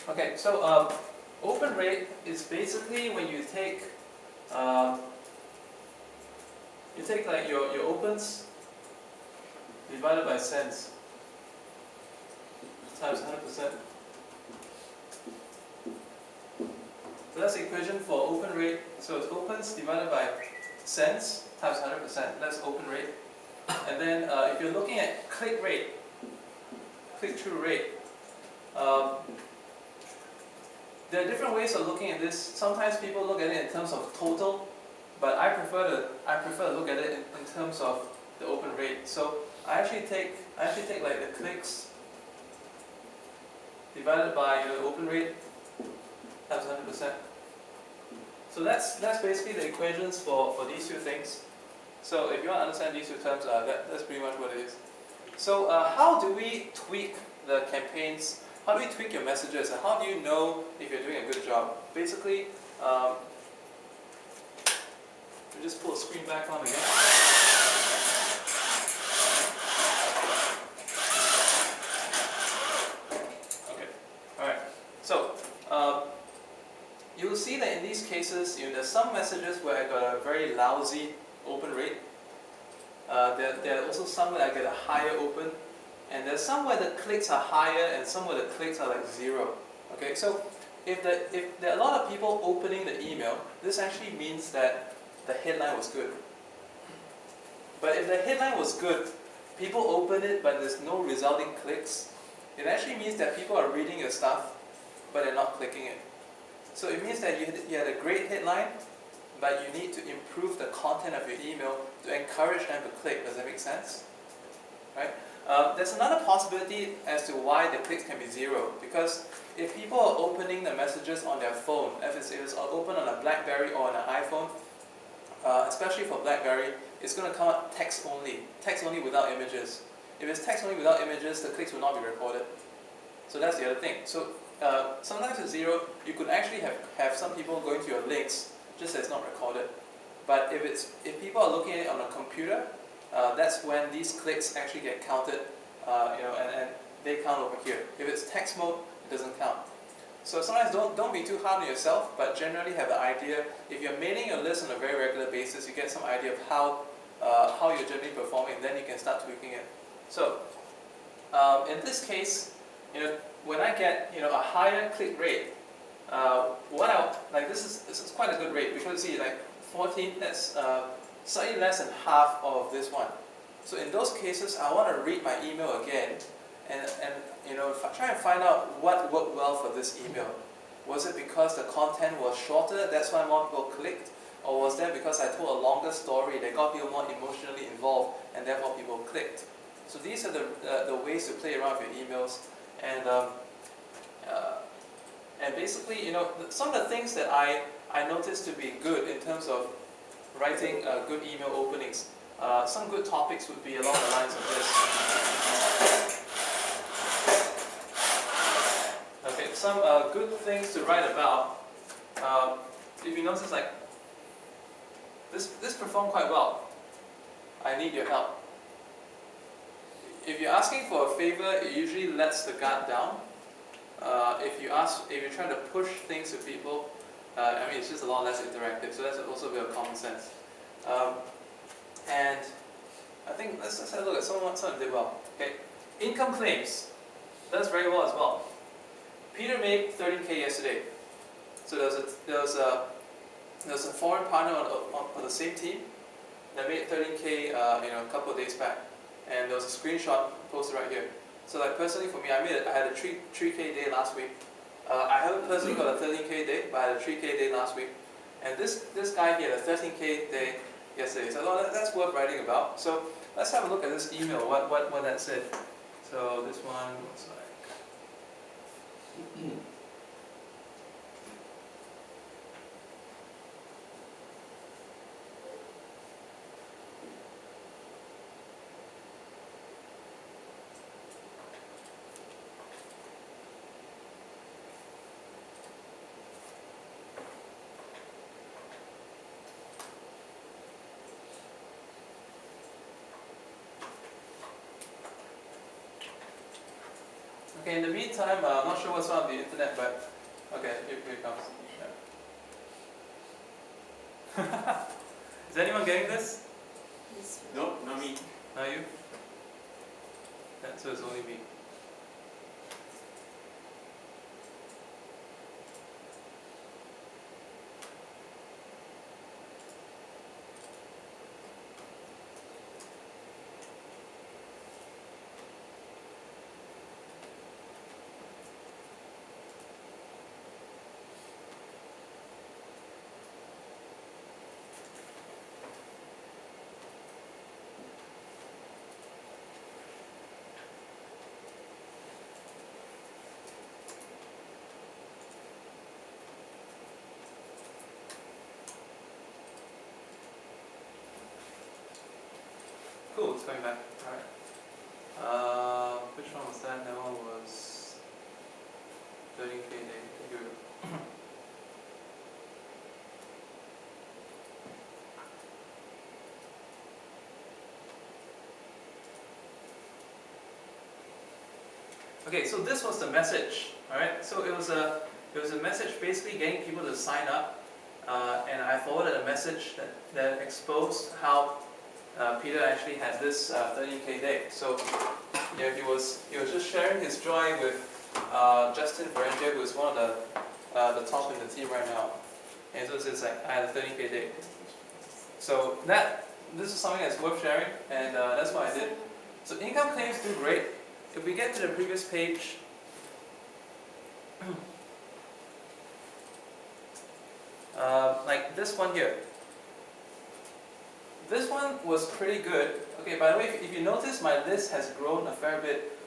Okay, so open rate is basically when you take like your opens divided by cents times 100%. So that's the equation for open rate. So it's opens divided by cents times 100%. That's open rate. And then if you're looking at click rate, click-through rate, there are different ways of looking at this. Sometimes people look at it in terms of total, but I prefer to look at it in terms of the open rate. So I actually take like the clicks divided by the open rate times 100%. So that's basically the equations for these two things. So if you want to understand these two terms, that's pretty much what it is. So how do we tweak the campaigns? How do we tweak your messages? And how do you know if you're doing a good job? Basically, we just pull the screen back on again. Okay, all right. So you'll see that in these cases, there's some messages where I got a very lousy open rate. There are also some where I get a higher open, and there's some where the clicks are higher and some where the clicks are like 0. Okay, so if there are a lot of people opening the email, this actually means that the headline was good. But if the headline was good, people open it but there's no resulting clicks, it actually means that people are reading your stuff but they're not clicking it. So it means that you had a great headline, but you need to improve the content of your email to encourage them to click. Does that make sense? Right? There's another possibility as to why the clicks can be 0, because if people are opening the messages on their phone, if it's open on a BlackBerry or on an iPhone, especially for BlackBerry, it's going to come up text only without images. If it's text only without images, the clicks will not be recorded. So that's the other thing. So sometimes at 0, you could actually have some people going to your links just as it's not recorded. But if people are looking at it on a computer, that's when these clicks actually get counted, and they count over here. If it's text mode, it doesn't count. So sometimes don't be too hard on yourself, but generally have an idea. If you're mailing your list on a very regular basis, you get some idea of how you're generally performing, then you can start tweaking it. So in this case, when I get a higher click rate, this is quite a good rate, because you see, like 14, that's slightly less than half of this one. So in those cases, I want to read my email again and try and find out what worked well for this email. Was it because the content was shorter, that's why more people clicked? Or was that because I told a longer story that got people more emotionally involved and therefore people clicked? So these are the ways to play around with your emails. And basically, some of the things that I noticed to be good in terms of writing good email openings. Some good topics would be along the lines of this. Okay, some good things to write about. If you notice, like this performed quite well. I need your help. If you're asking for a favor, it usually lets the guard down. If you're trying to push things to people, it's just a lot less interactive. So that's also a bit of common sense. And I think let's have a look at someone did well. Okay, income claims does very well as well. Peter made 13K yesterday. So there was a foreign partner on the same team that made 13K a couple of days back, and there was a screenshot posted right here. So like personally for me, I had a 3K day last week. I haven't personally got a 13K day, but I had a 3K day last week. And this guy, he had a 13K day yesterday. So that's worth writing about. So let's have a look at this email, what that said. So this one looks like... Okay, in the meantime, I'm not sure what's on the internet, but okay, here it comes. Yeah. Is anyone getting this? No, not me. Not you? Yeah, so it's only me. Cool, it's coming back. Alright. Which one was that? That one was 13K day. Here we go. Okay, so this was the message. Alright, so it was a message basically getting people to sign up, and I forwarded a message that exposed how Peter actually had this 13K day. So yeah, he was just sharing his joy with Justin Berenger, who is one of the top in the team right now. And so it's like, I had a 13K day. So this is something that's worth sharing, and that's what I did. So income claims do great. If we get to the previous page, like this one here. This one was pretty good. Okay, by the way, if you notice, my list has grown a fair bit.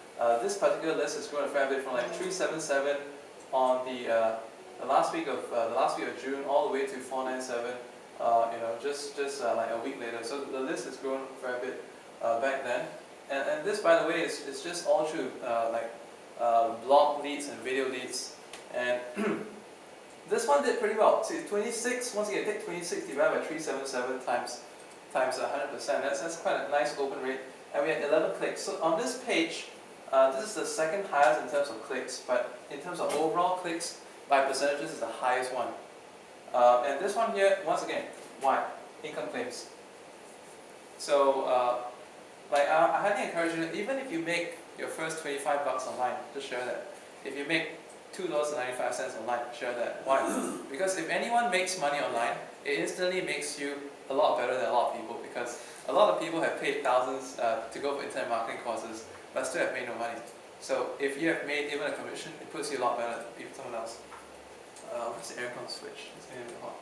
This particular list has grown a fair bit from like 377 on the last week of June all the way to 497. Just like a week later. So the list has grown a fair bit back then. And this, by the way, is just all through blog leads and video leads. And this one did pretty well. See, 26. Once again, take 26 divided by 377 times 100%. That's quite a nice open rate, and we had 11 clicks. So on this page, this is the second highest in terms of clicks, but in terms of overall clicks by percentages, is the highest one. And this one here, once again, why? Income claims. So, I highly encourage you, even if you make your first $25 online, just share that. If you make $2.95 online, share that. Why? Because if anyone makes money online, it instantly makes you a lot better than a lot of people, because a lot of people have paid thousands to go for internet marketing courses but still have made no money. So if you have made even a commission, it puts you a lot better than someone else. What's the aircon switch? It's getting a bit hot.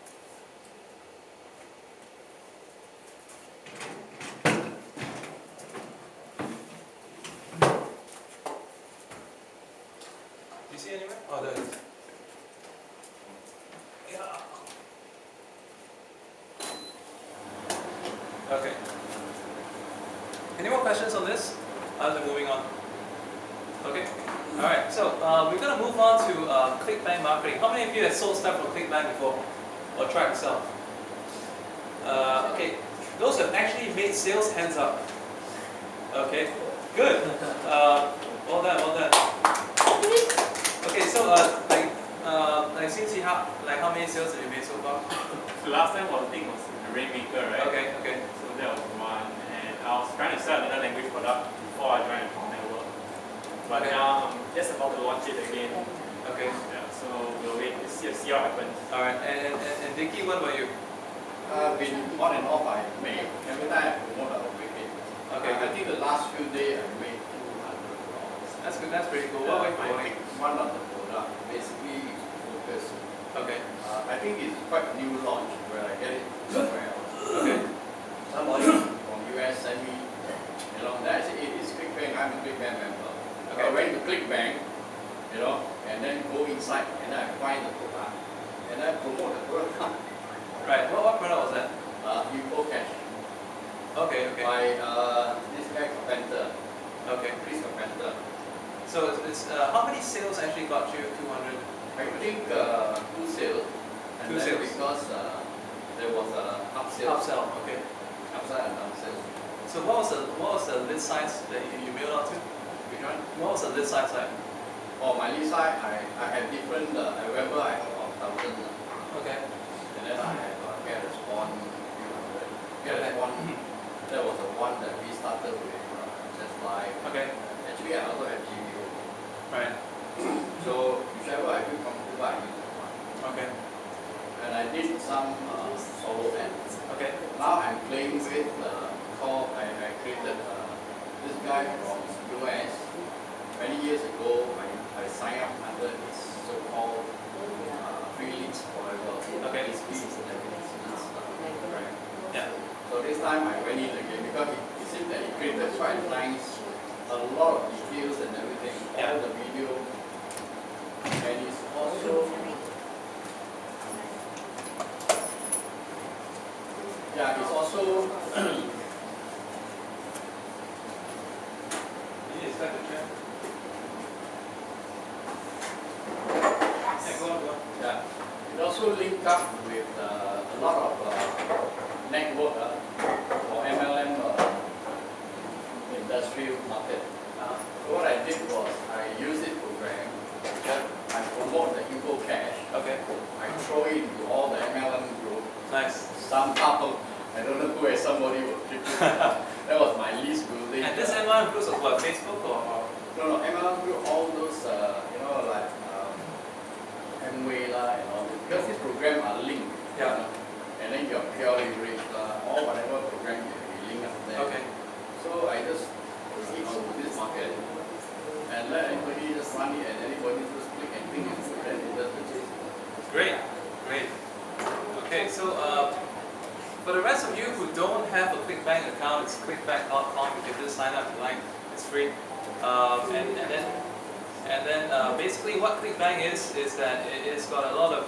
Do you see anywhere? Oh, there it is. Yeah. Okay. Any more questions on this? Other than moving on. Okay. All right. So we're gonna move on to Clickbank marketing. How many of you have sold stuff from Clickbank before, or tried to sell? Okay. Those who have actually made sales, hands up. Okay. Good. Well done. Well done. Okay. So since how many sales have you made so far? So last time I think was the Rainmaker, right? Okay. Okay. So that was one, and I was trying to sell another language product before I joined the network. But Okay. now I'm just about to launch it again. Okay. Yeah, so we'll wait to see what happens. All right. And Vicky, what about you? I've been on and off. I made every time I promote, I will make it. Okay. I think the last few days I made $200. That's good. That's pretty cool. What about I you? picked one of the product, basically focus. Okay. I think it's quite new launch where I get it somewhere else. Okay. Somebody from US sent me along there. I said, it is Clickbank. I'm a Clickbank member. Okay. I went to Clickbank, and then go inside, and then I find the product, and I promote the product. Right. What product was that? Info Cash. Okay. Okay. By this guy Carpenter. Okay. Chris Carpenter. So it's how many sales actually got you 200? I think 2 sales. And Two then sales. because there was a upsell. Upsell. Okay. Upsell and upsell. So what was the list size that you mailed out to? Which one? What was the list size like? For my lead side, I had different, I remember I have about 1,000. Okay. And then I have get response, get response. That was the one that we started with just live. Okay. Actually, I also have GPO. Right. So whichever I feel comfortable, I use that one. Okay. And I did some solo ads. Okay. Now I'm playing with I created this guy from US. Many years ago, I signed up under his so-called free leads forever. Okay. His fees and everything. Right. Yeah. So this time I went in again because it seemed that he created quite nice, a lot of details and everything, all the video. And it's also, yeah, it's also, yeah, it also linked up with a lot of network for MLM industrial market. So what I did was I used it program. I promote the info cache. Okay. I throw it into all the MLM group. Nice. Somehow, I don't know where somebody will click it. That was my least building. And this MLM groups was what, Facebook or? No, MLM group, all those, like Amway and all this. Because these programs are linked. Yeah. And then your pure leverage, or whatever program you link up there. Okay. So I just proceed onto this market and let anybody just run it and anybody just click and think and then it does the chase. Great. Great. Okay, so for the rest of you who don't have a Clickbank account, it's clickbank.com. You can just sign up if you like. It's free. And then basically what Clickbank is that it's got a lot of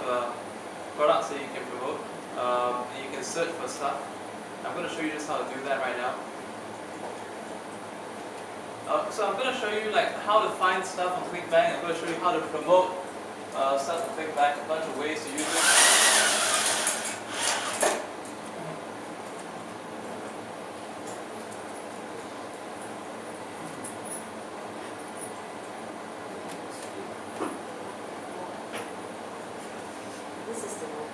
products that you can promote. And you can search for stuff. I'm going to show you just how to do that right now. So I'm going to show you like how to find stuff on Clickbank. I'm going to show you how to promote stuff on Clickbank, a bunch of ways to use it. This is the one.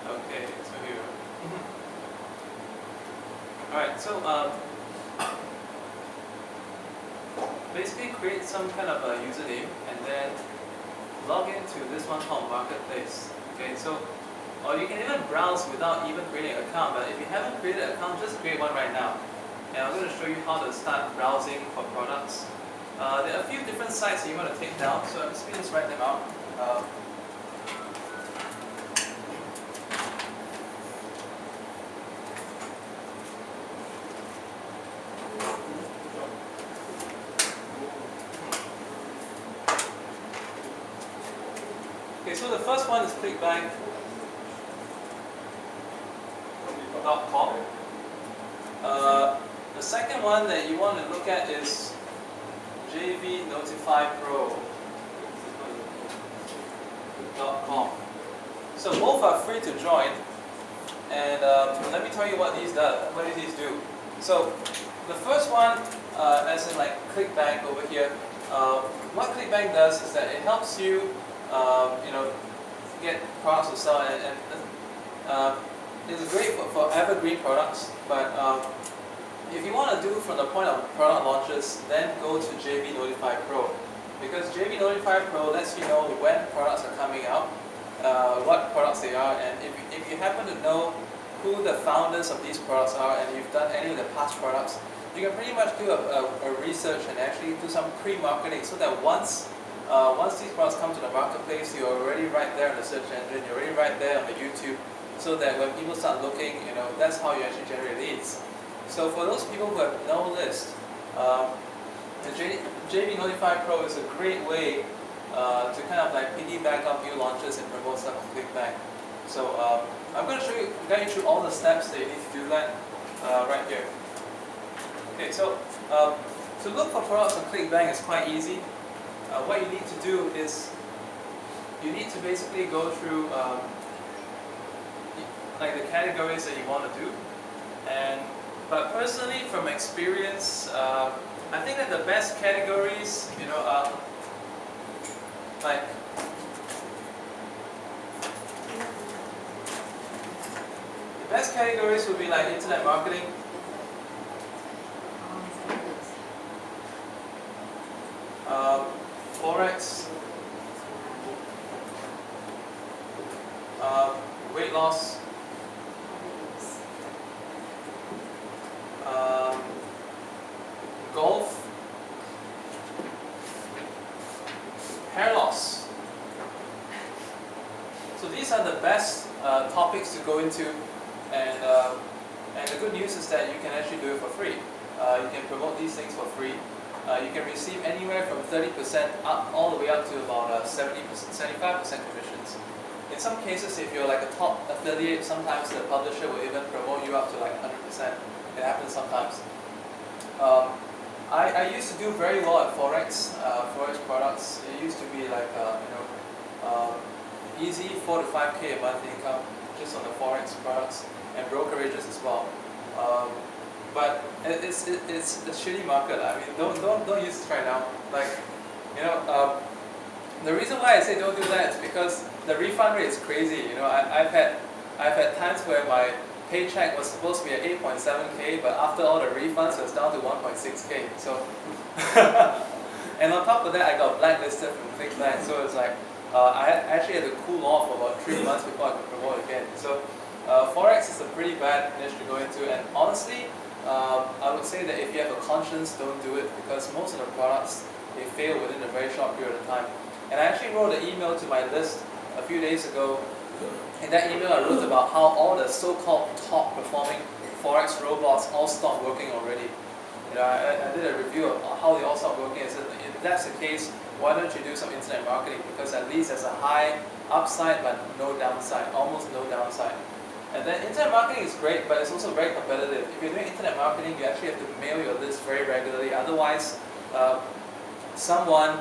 Okay, so here. Alright, so basically create some kind of a username and then log into this one called Marketplace. Okay, so or you can even browse without even creating an account, but if you haven't created an account, just create one right now. And I'm going to show you how to start browsing for products. There are a few different sites that you want to take down, so I'm just going to write them out. Okay, so the first one is Clickbank.com. The second one that you want to look at is jvnotifypro.com. So both are free to join, and let me tell you what these do. So the first one, as in like Clickbank over here, what Clickbank does is that it helps you get products to sell, and it's great for evergreen products, but if you want to do from the point of product launches, then go to JV Notify Pro, because JV Notify Pro lets you know when products are coming out, what products they are, and if you happen to know who the founders of these products are and you've done any of the past products, you can pretty much do a research and actually do some pre-marketing so that once these products come to the marketplace, you're already right there in the search engine, you're already right there on the YouTube, so that when people start looking, that's how you actually generate leads. So for those people who have no list, the JV Notify Pro is a great way to kind of like piggyback on new launches and promote stuff on Clickbank. So I'm going to guide you through all the steps that you need to do that right here. Okay, so to look for products on Clickbank is quite easy. What you need to do is you need to basically go through like the categories that you want to do. But personally, from experience, I think that the best categories, are like the best categories would be like internet marketing, forex, weight loss, golf, hair loss. So these are the best topics to go into, and the good news is that you can actually do it for free. You can promote these things for free. You can receive anywhere from 30% up all the way up to about 70%, 75% commissions. In some cases, if you're like a top affiliate, sometimes the publisher will even promote you up to like 100%. It happens sometimes. I used to do very well at forex products. It used to be like easy 4 to 5K a month income just on the forex products and brokerages as well. But it's a shitty market. I mean, don't use this right now. Like, the reason why I say don't do that is because the refund rate is crazy. I've had times where my paycheck was supposed to be at 8.7K, but after all the refunds, it was down to 1.6K. So, and on top of that, I got blacklisted from Clickbank. So it's like I actually had to cool off for about 3 months before I could promote again. So, forex is a pretty bad niche to go into, and honestly, I would say that if you have a conscience, don't do it, because most of the products, they fail within a very short period of time. And I actually wrote an email to my list a few days ago. In that email, I wrote about how all the so-called top performing forex robots all stopped working already. I did a review of how they all stopped working. I said, if that's the case, why don't you do some internet marketing? Because at least there's a high upside but no downside, almost no downside. And then internet marketing is great, but it's also very competitive. If you're doing internet marketing, you actually have to mail your list very regularly. Otherwise, someone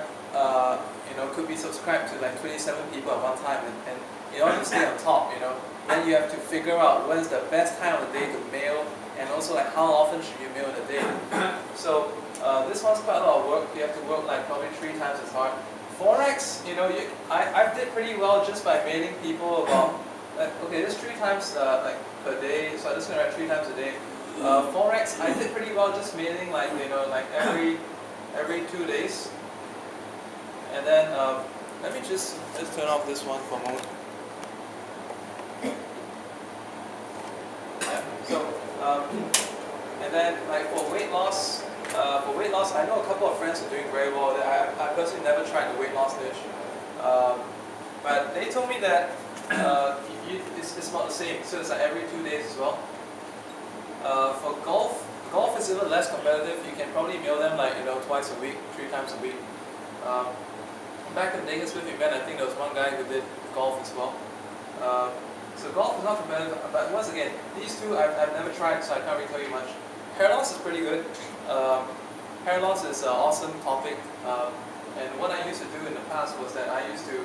could be subscribed to like 27 people at one time, and in order to stay on top, then you have to figure out when is the best time of the day to mail, and also like how often should you mail in a day. So this one's quite a lot of work. You have to work like probably 3 times as hard. Forex, I did pretty well just by mailing people about okay, this 3 times like per day. So I'm just gonna write 3 times a day. Forex, I did pretty well just mailing like like every 2 days. And then let me just turn off this one for a moment. Yeah, so and then like for weight loss, I know a couple of friends who are doing very well. I personally never tried the weight loss niche, but they told me that it's not the same. So it's like every 2 days as well. For golf is even less competitive. You can probably mail them like twice a week, 3 times a week. Back in the Vegas with event, I think there was one guy who did golf as well. So golf is not competitive, but once again, these two I've never tried, so I can't really tell you much. Hair loss is pretty good. Hair loss is an awesome topic, and what I used to do in the past was that I used to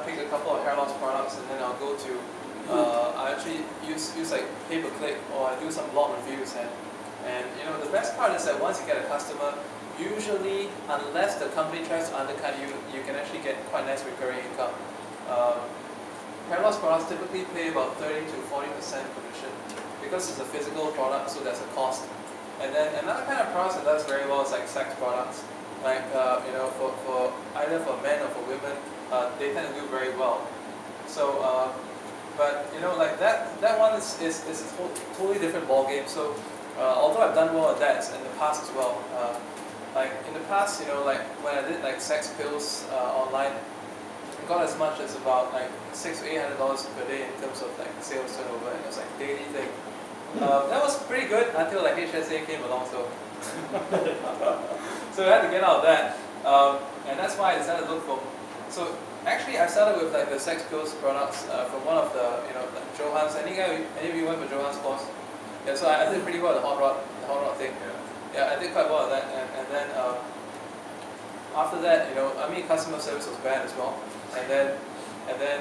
pick a couple of hair loss products, and then I'll go to I actually use like pay-per-click, or I do some blog reviews, and the best part is that once you get a customer, usually, unless the company tries to undercut you, you can actually get quite nice recurring income. Hair loss products typically pay about 30 to 40% commission because it's a physical product, so there's a cost. And then another kind of products that does very well is like sex products, like for either for men or for women, they tend to do very well. So, but like that one is a totally different ball game. So, although I've done well at that in the past as well. Like in the past, like when I did like sex pills online, I got as much as about like $600 to $800 per day in terms of like sales turnover, and it was like daily thing. That was pretty good until like HSA came along, so so I had to get out of that, and that's why I decided to look for. So actually, I started with like the sex pills products from one of the like Johan's. Any of you went for Johan's course? Yeah, so I did pretty well at the hot rod thing. Yeah, I did quite well at that, and then after that, customer service was bad as well, and then then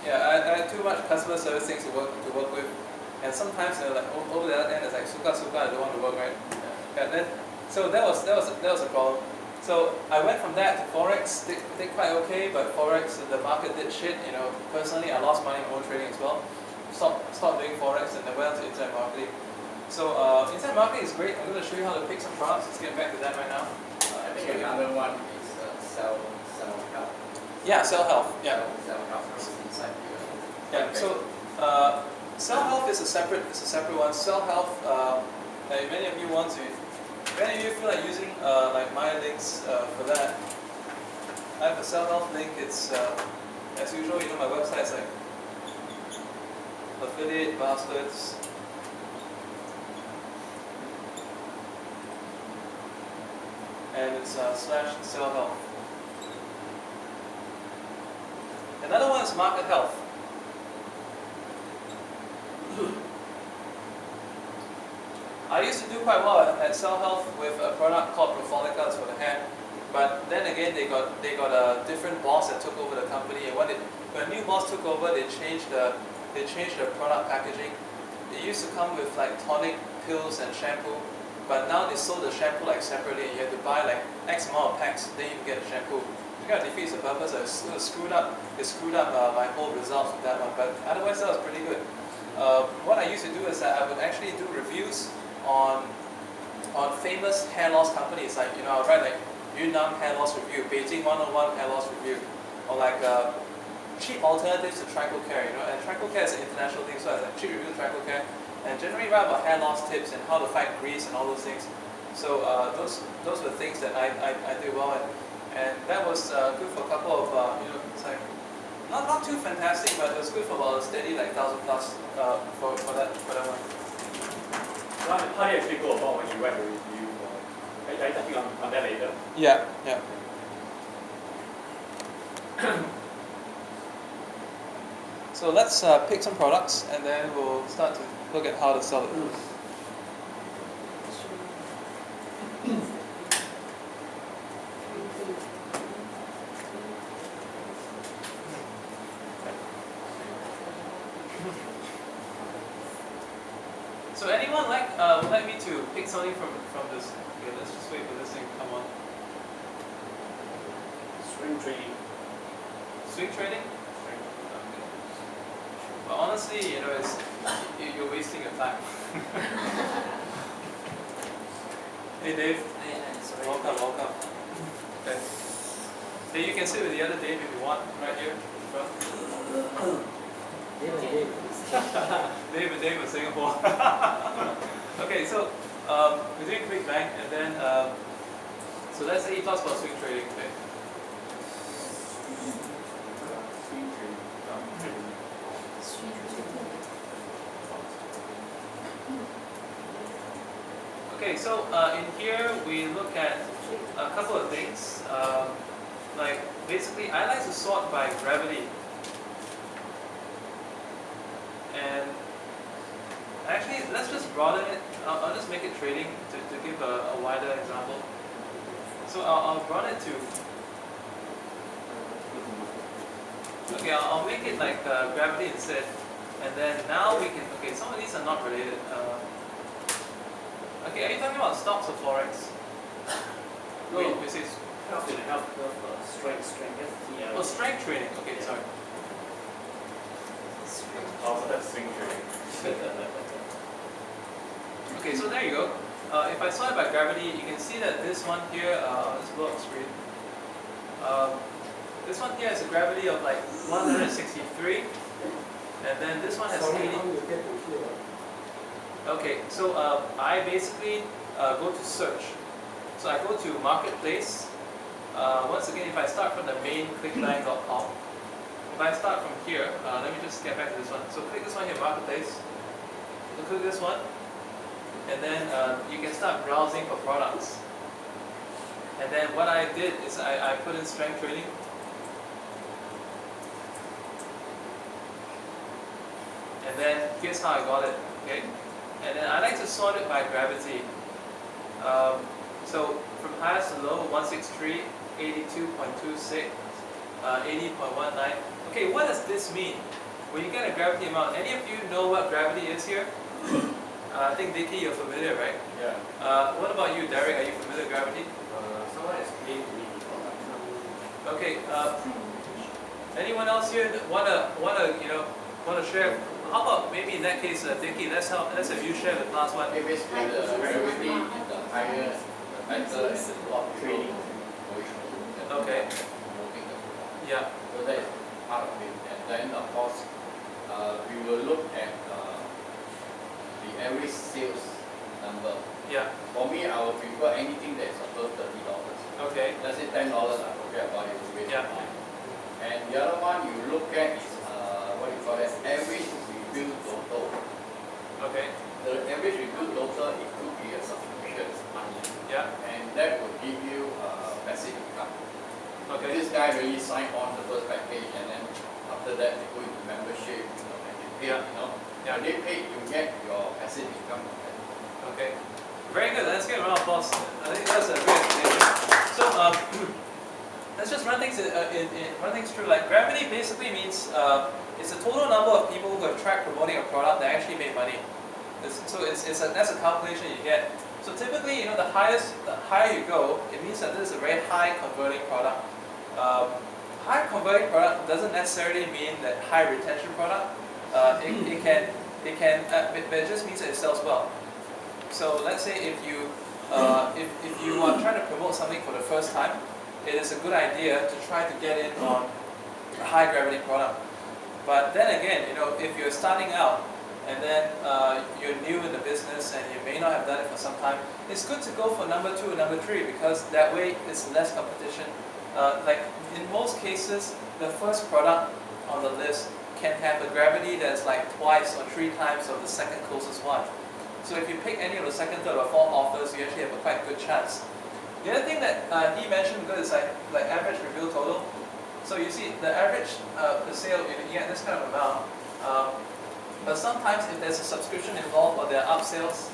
yeah, I had too much customer service things to work with, and sometimes like over the other end it's like suka, I don't want to work, right? Yeah, then so that was a problem. So I went from that to Forex, did quite okay, but Forex, the market did shit. Personally I lost money in my own trading as well. Stopped doing Forex and then went on to internet marketing. So internet marketing is great. I'm going to show you how to pick some products. Let's get back to that right now. I think another one is self-help. Yeah, self-help. Yeah. Self-help is inside here. Yeah. So self-help is a separate one. Self-help. Many of you feel like using like my links for that. I have a self-help link. It's as usual. My website's like affiliate bastards. And it's / self-help. Another one is market health. I used to do quite well at self-help with a product called Profolica for the hair, but then again they got a different boss that took over the company, and when a new boss took over, they changed the product packaging. It used to come with like tonic, pills, and shampoo. But now they sold the shampoo like separately. You have to buy like X amount of packs, then you can get the shampoo. It kind of defeats the purpose. It screwed up my whole results with that one. But otherwise, that was pretty good. What I used to do is that I would actually do reviews on famous hair loss companies. Like I would write like Yunnan hair loss review, Beijing 101 hair loss review, or like cheap alternatives to Tranquil Care. And Tranquil Care is an international thing, so I like cheap review of Tranquil Care. And generally write about hair loss tips and how to fight grease and all those things. So those were things that I did well at, and that was good for a couple of it's like not too fantastic, but it was good for about a steady like 1,000 plus for that one. So how do you actually go about when you write a review? I think on that later. Yeah. So let's pick some products, and then we'll start to look at how to sell it. So anyone would like me to pick something from this? Okay, let's just wait for this thing to come on. Swing trading. Swing trading? But honestly, you're wasting your time. Hey Dave. Welcome. Okay. Hey, you can sit with the other Dave if you want, right here. Dave in Singapore. Okay, so we're doing Clickbank, and then so let's say he talks about swing trading. Okay. Okay, so in here we look at a couple of things. Like basically, I like to sort by gravity, and actually let's just broaden it. I'll just make it trading to give a wider example. So I'll broaden it to. Okay, I'll make it like gravity instead, and then now we can. Okay, some of these are not related. Okay, are you talking about stocks or forex? No. Wait, we say Strength. oh, strength trading. Okay, Yeah. sorry. Also that's swing trading. Okay, so there you go. If I sort it by gravity, you can see that this one here, let's blow up the screen. This one here has a gravity of like 163, and then this one has 80. Okay, so I basically go to search. So I go to marketplace. Once again, if I start from the main clickbank.com, if I start from here, let me just get back to this one. So click this one here, marketplace. So click this one, and then you can start browsing for products. And then what I did is I put in strength trading. And then here's how I got it. Okay. And then I like to sort it by gravity. So from highest to low, 163, 82.26, 80.19, Okay, what does this mean? When you get a gravity amount, any of you know what gravity is here? I think Vicky, you're familiar, right? Yeah. What about you, Derek? Are you familiar with gravity? Someone explained to me before. Okay. Anyone else here wanna share? How about maybe in that case, Vicky, let's have you share the class one. Okay, basically the gravity is the higher, the better, and the lot training going on. Okay. Promoting the product. Yeah. So that is part of it. And then of course, we will look at the average sales number. Yeah. For me, I would prefer anything that is above $30. Okay. Let's say $10, I forget about it. Yeah. And the other one you look at is what you call that average review total. Okay. The average review total, it could be a subscription money, Yeah. and that will give you passive income. Okay. This guy really signed on the first package, and then after that they go into membership, and they pay, Yeah. When they pay, you get your passive income from that. Okay. Very good. Let's get a round of applause. I think that's a great explanation. So let's just run things run things through. Like gravity basically means it's the total number of people who have tried promoting a product that actually made money. That's a calculation you get. So typically, the higher you go, it means that this is a very high converting product. High converting product doesn't necessarily mean that high retention product. But it just means that it sells well. So let's say if you are trying to promote something for the first time, it is a good idea to try to get in on a high gravity product. But then again, if you're starting out and then you're new in the business and you may not have done it for some time, it's good to go for number 2 and number 3 because that way it's less competition. Like in most cases, the first product on the list can have a gravity that's like twice or 3 times of the second closest one. So if you pick any of the second, third, or fourth offers, you actually have a quite good chance. The other thing that he mentioned good is like average review total. So you see the average per sale, you get this kind of amount. But sometimes if there's a subscription involved or there are upsells,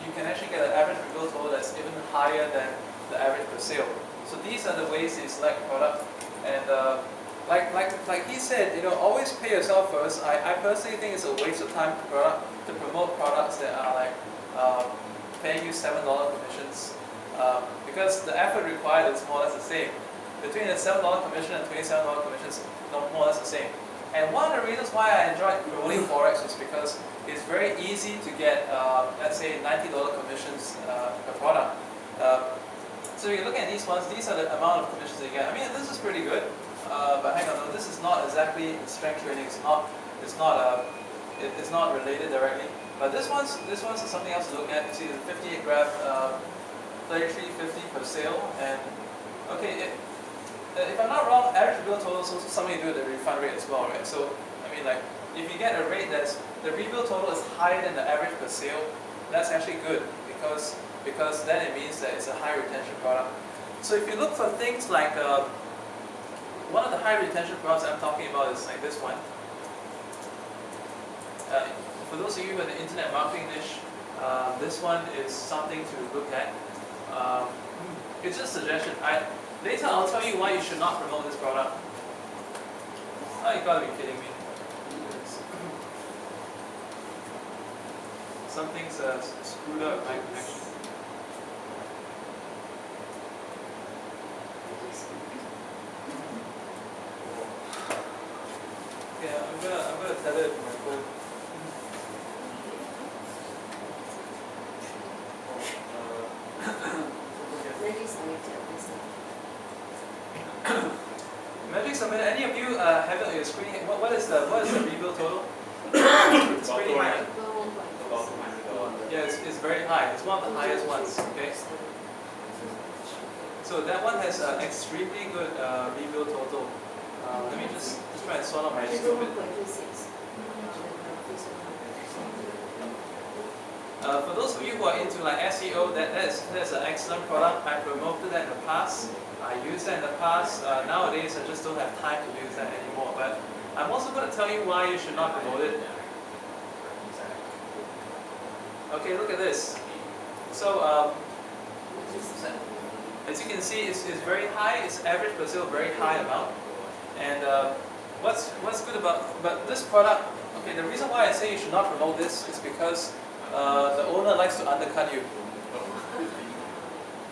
you can actually get an average review total that's even higher than the average per sale. So these are the ways you select product. And like he said, always pay yourself first. I personally think it's a waste of time to promote products that are like paying you $7 commissions. Because the effort required is more or less the same. Between the $7 commission and $27 commissions, more or less the same. And one of the reasons why I enjoyed promoting Forex was because it's very easy to get, let's say, $90 commissions per product. So you look at these ones, these are the amount of commissions they get. I mean, this is pretty good, but hang on, no, this is not exactly strength training. It's not related directly. But this one's is something else to look at. You see the 58 graph, 33.50 per sale, and okay, if I'm not wrong, average rebuild total is also something to do with the refund rate as well, right? So I mean, like if you get a rate that's the rebuild total is higher than the average per sale, that's actually good because then it means that it's a high retention product. So if you look for things like one of the high retention products I'm talking about is like this one. For those of you in the internet marketing niche, this one is something to look at. It's just a suggestion. Later I'll tell you why you should not promote this product. Oh, you gotta be kidding me. Something's screwed up my connection. Yeah, I'm gonna tether it to my phone. Magic Summit. Any of you have it on your screen? What is the rebuild total? It's pretty high. Yeah, it's very high. It's one of the highest ones. Okay. So that one has extremely good rebuild total. Let me just try and sort out my stupid. For those of you who are into like SEO, that's an excellent product. I promoted that in the past. I used that in the past. Nowadays, I just don't have time to use that anymore. But I'm also going to tell you why you should not promote it. Okay, look at this. So, as you can see, it's very high. It's average per sale, very high amount. And what's good about this product? Okay, the reason why I say you should not promote this is because the owner likes to undercut you.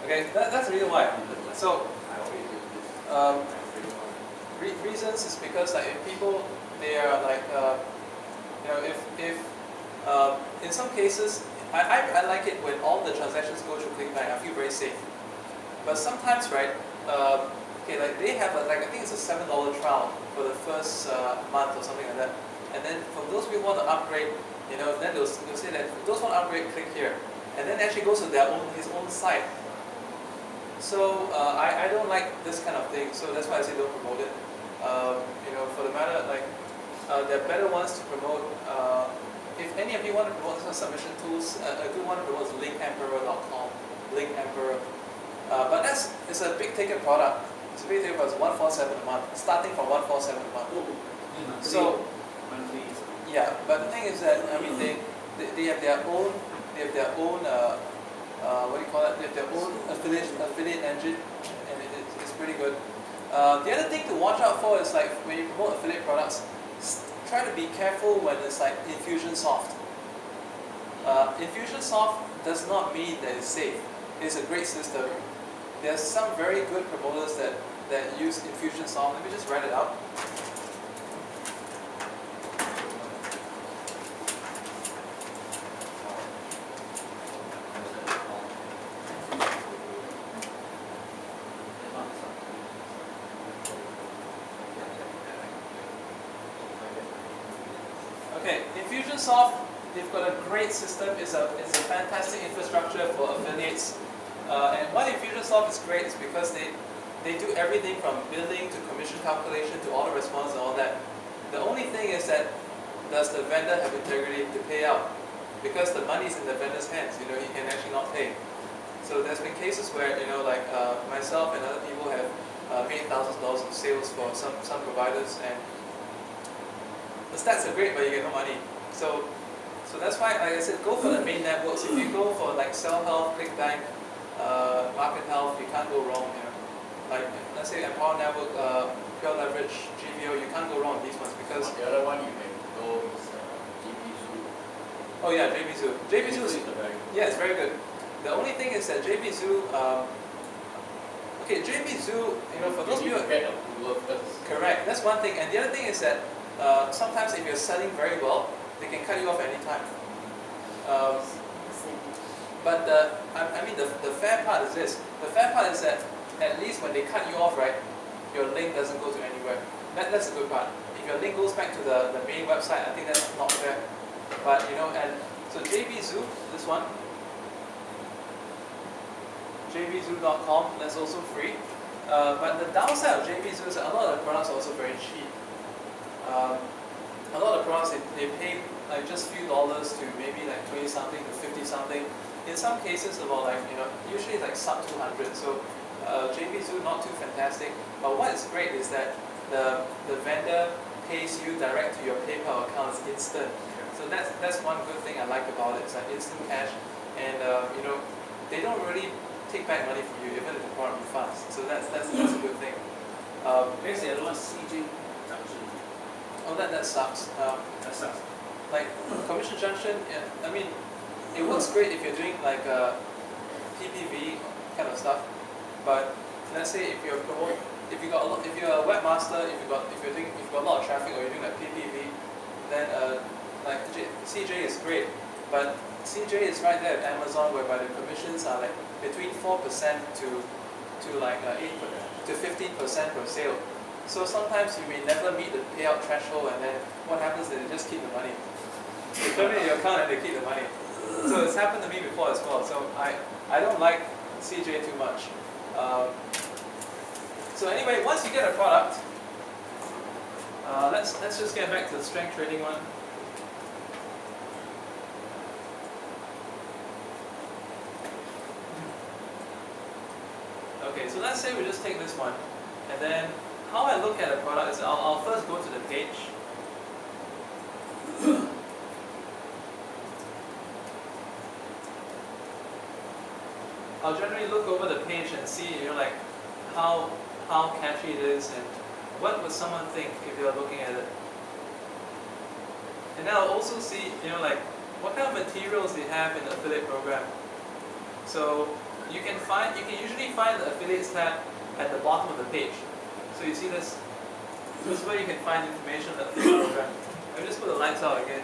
Okay, that's the reason why. So reasons is because like if people they are like you know if in some cases I like it when all the transactions go through Clickbank. I feel very safe. But sometimes, right? Okay, like they have like I think it's a $7 trial for the first month or something like that. And then for those people who want to upgrade, you know, then they'll say that if those who want to upgrade, click here, and then actually goes to his own site. So I don't like this kind of thing. So that's why I say don't promote it. You know, for the matter like there are better ones to promote. If any of you want to promote some submission tools, a good one to promote is lintemperor.com. Link Emperor. But it's a big ticket product. It's a big ticket product. It's $147 a month, starting from $147 a month. So yeah, but the thing is that I mean they have their own what do you call it? They have their own affiliate engine, and it's pretty good. The other thing to watch out for is like when you promote affiliate products, try to be careful when it's like Infusionsoft. Infusionsoft does not mean that it's safe. It's a great system. There's some very good promoters that use Infusionsoft. Let me just write it out. Okay, Infusionsoft, they've got a great system. It's a fantastic infrastructure for affiliates. And why Infusionsoft is great is because they do everything from billing to commission calculation to auto response and all that. The only thing is that does the vendor have integrity to pay out? Because the money is in the vendor's hands, you know, he can actually not pay. So there's been cases where, you know, like myself and other people have made thousands of dollars of sales for some providers, and the stats are great, but you get no money. So that's why, like I said, go for the main networks. If you go for like Cell Health, Clickbank, Market Health, you can't go wrong. You know, like let's say Empower Network, Pure Leverage, GVO, you can't go wrong with these ones because the other one you can go is JPZoo. Oh yeah, JPZoo. JPZoo is yeah, it's very good. The only thing is that JPZoo, okay, JPZoo, you know, for those people, get approval first. Correct. That's one thing, and the other thing is that sometimes if you're selling very well, they can cut you off anytime. But I mean, the fair part is this. The fair part is that at least when they cut you off, right, your link doesn't go to anywhere. That's the good part. If your link goes back to the main website, I think that's not fair. But you know, and so JPZoo, this one, jpzoo.com, that's also free. But the downside of JPZoo is that a lot of the products are also very cheap. A lot of products they pay like just a few dollars to maybe like 20 something to 50 something. In some cases about like, you know, usually like sub 200. So JPZoo not too fantastic. But what is great is that the vendor pays you direct to your PayPal account. It's instant. So that's one good thing I like about it. It's like instant cash, and you know, they don't really take back money from you even if the product refunds. So that's a good thing. Next, the other one, CJ Junction. Oh, that sucks. That sucks. Like commission junction, yeah, I mean, it works great if you're doing like PPV kind of stuff. But let's say if you're if you're a webmaster, if you've got a lot of traffic, or you're doing like PPV, then like CJ is great. But CJ is right there at Amazon, whereby the commissions are like between 4% to like 8 to 15% per sale. So sometimes you may never meet the payout threshold, and then what happens is they just keep the money. They put it in your account and they keep the money. So it's happened to me before as well. So I don't like CJ too much. So anyway, once you get a product, let's just get back to the strength trading one. Okay, so let's say we just take this one, and then how I look at a product is I'll first go to the page. I'll generally look over the page and see, you know, like how catchy it is, and what would someone think if they were looking at it? And then I'll also see, like what kind of materials they have in the affiliate program. So you can usually find the affiliates tab at the bottom of the page. So you see this. This is where you can find information on the affiliate program. Let me just put the lights out again.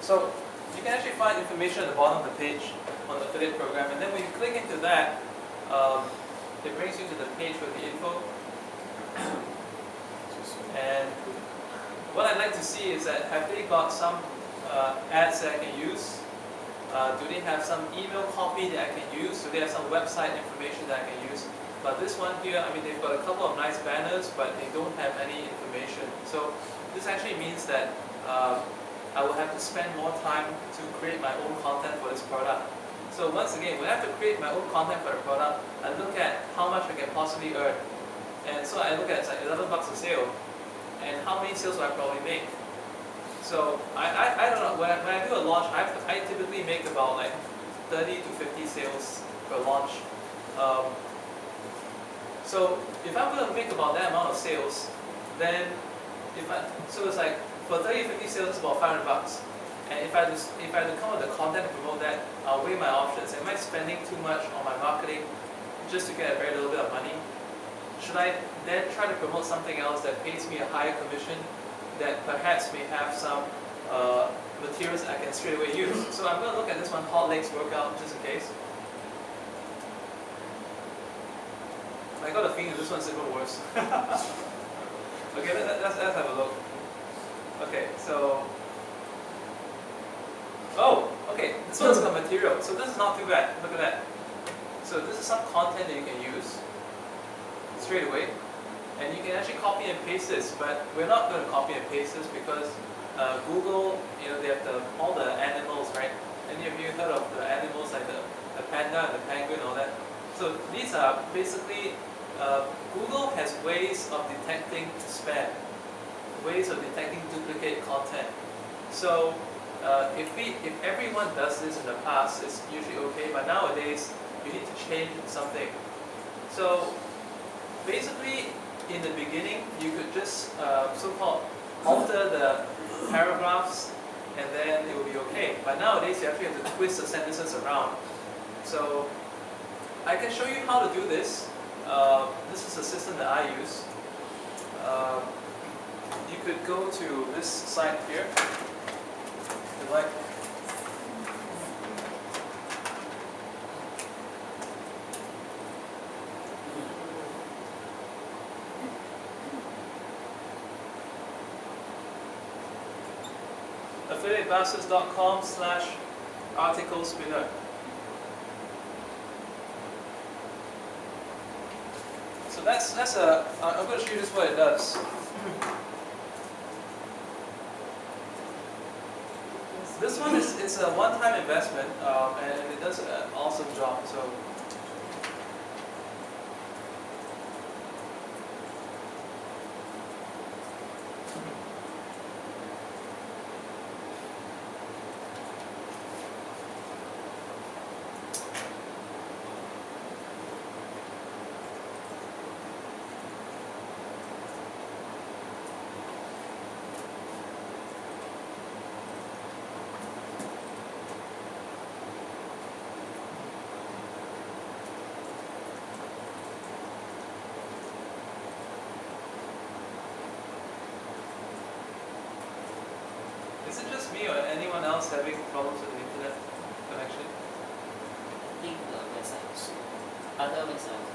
So you can actually find information at the bottom of the page on the affiliate program, and then when you click into that, it brings you to the page with the info. And what I'd like to see is that have they got some ads that I can use? Do they have some email copy that I can use? Do they have some website information that I can use? But this one here, they've got a couple of nice banners, but they don't have any information. So this actually means that I will have to spend more time to create my own content for this product. So once again, when I have to create my own content for the product, I look at how much I can possibly earn. And so I look at it's like $11 a sale, and how many sales will I probably make. So I don't know, when I do a launch, I typically make about like 30 to 50 sales per launch. So if I'm going to make about that amount of sales, then so it's like for 30 to 50 sales, it's about $500. And if I had to come up with the content to promote that, I'll weigh my options. Am I spending too much on my marketing just to get a very little bit of money? Should I then try to promote something else that pays me a higher commission that perhaps may have some materials I can straight away use? So I'm going to look at this one, hot legs workout, just in case. I got a feeling this one's even worse. Okay, let's have a look. Okay, so... Oh, okay, this one's got material. So this is not too bad. Look at that. So this is some content that you can use straight away. And you can actually copy and paste this, but we're not going to copy and paste this because Google, they have all the animals, right? Any of you heard of the animals like the panda and the penguin and all that? So these are basically, Google has ways of detecting spam, ways of detecting duplicate content. So if everyone does this in the past, it's usually okay, but nowadays you need to change something. So basically, in the beginning, you could just so-called alter the paragraphs and then it will be okay. But nowadays, you actually have to twist the sentences around. So I can show you how to do this. This is a system that I use. You could go to this site here. If you like. affiliatebastards.com/article spinner. So that's a. I'm going to show you just what it does. This one it's a one-time investment, and it does an awesome job. So. Is it just me or anyone else having problems with the internet connection? I think the website, other websites.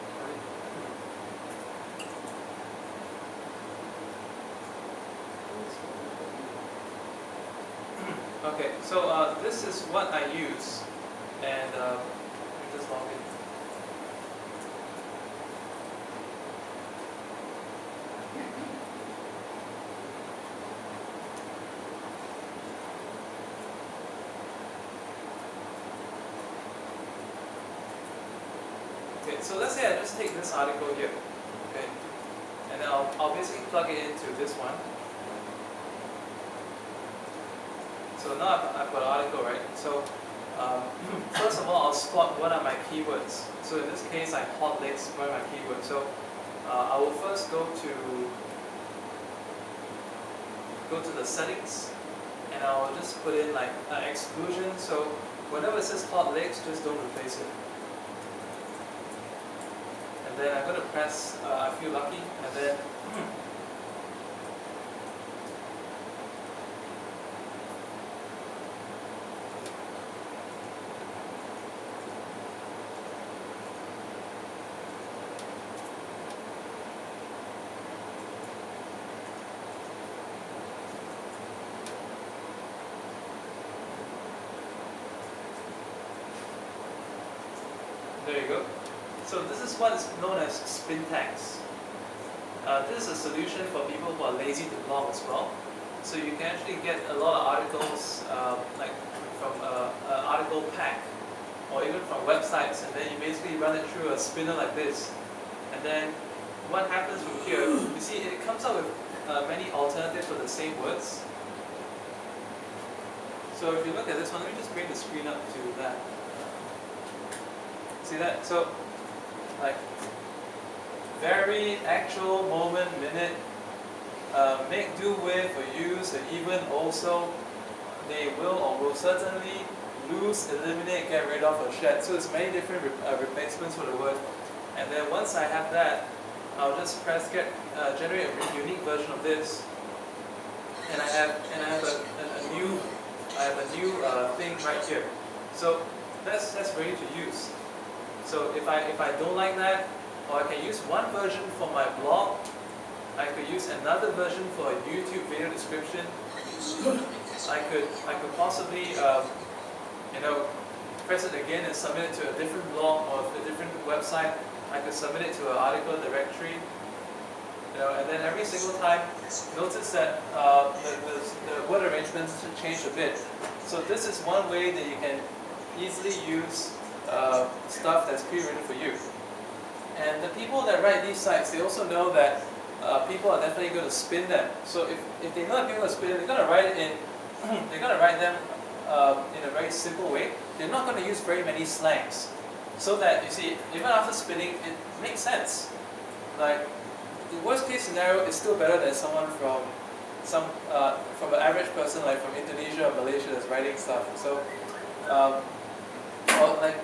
Okay, so this is what I use, and let me just log in. Okay, so let's say I just take this article here, okay, and then I'll basically plug it into this one. So now I've got an article, right? So first of all, I'll spot what are my keywords. So in this case, hot legs, what are my keywords? So I will first go to the settings, and I'll just put in like exclusion. So whenever it says hot links, just don't replace it. And then I'm going to press I feel lucky, and then there you go. So this is what is known as spin tags. This is a solution for people who are lazy to blog as well. So you can actually get a lot of articles like from an article pack or even from websites, and then you basically run it through a spinner like this. And then what happens from here, you see it comes up with many alternatives for the same words. So if you look at this one, let me just bring the screen up to that. See that? So, like, very, actual, moment, minute, make do with or use or even, also, they will or will certainly, lose, eliminate, get rid of or shed. So there's many different replacements for the word. And then once I have that, I'll just press generate a unique version of this. And I have a new thing right here. So that's ready to use. So if I don't like that, or I can use one version for my blog, I could use another version for a YouTube video description. I could possibly press it again and submit it to a different blog or a different website. I could submit it to an article directory. And then every single time, notice that the word arrangements should change a bit. So this is one way that you can easily use stuff that's pre-written for you. And the people that write these sites, they also know that people are definitely going to spin them. So if they know that people are going to spin them, they're going to write it in. They're going to write them in a very simple way. They're not going to use very many slangs, so that you see, even after spinning, it makes sense. Like the worst case scenario is still better than someone from an average person like from Indonesia or Malaysia that's writing stuff. So, like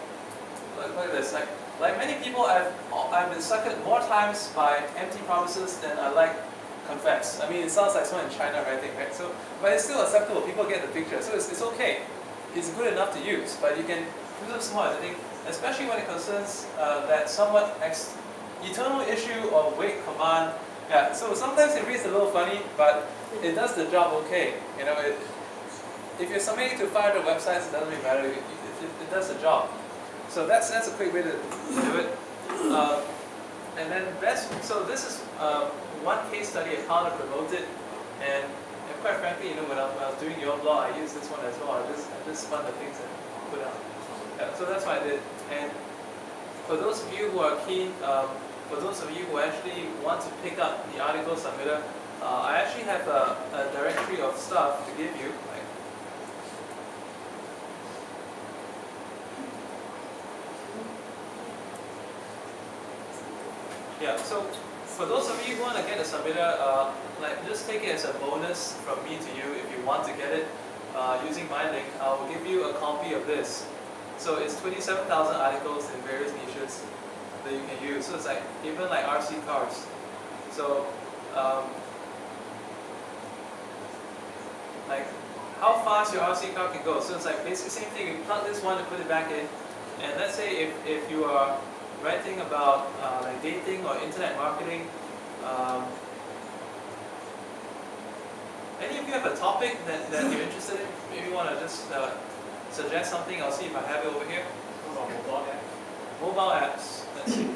look at this. Like many people, I've been suckered more times by empty promises than I like confess. I mean, it sounds like someone in China writing, right? So, but it's still acceptable. People get the picture, so it's okay. It's good enough to use, but you can use it small. I think, especially when it concerns that somewhat eternal issue of wait command. Yeah. So sometimes it reads a little funny, but it does the job okay. If you're submitting to 500 websites, it doesn't really matter. It does the job. So that's a quick way to do it. And then so this is one case study of how to promote it. And quite frankly, when I was doing your blog, I used this one as well. I just spun the things and put out. Yeah, so that's what I did. And for those of you who are keen, for those of you who actually want to pick up the article submitter, I actually have a directory of stuff to give you. Yeah, so for those of you who want to get a submitter, just take it as a bonus from me to you if you want to get it. Using my link, I will give you a copy of this. So it's 27,000 articles in various niches that you can use. So it's even like RC cars. So how fast your RC car can go. So it's basically the same thing. You plug this one and put it back in. And let's say if you are writing about dating or internet marketing. Any of you have a topic that you're interested in? Maybe you want to just suggest something. I'll see if I have it over here. What about mobile apps? Mobile apps. Let's see.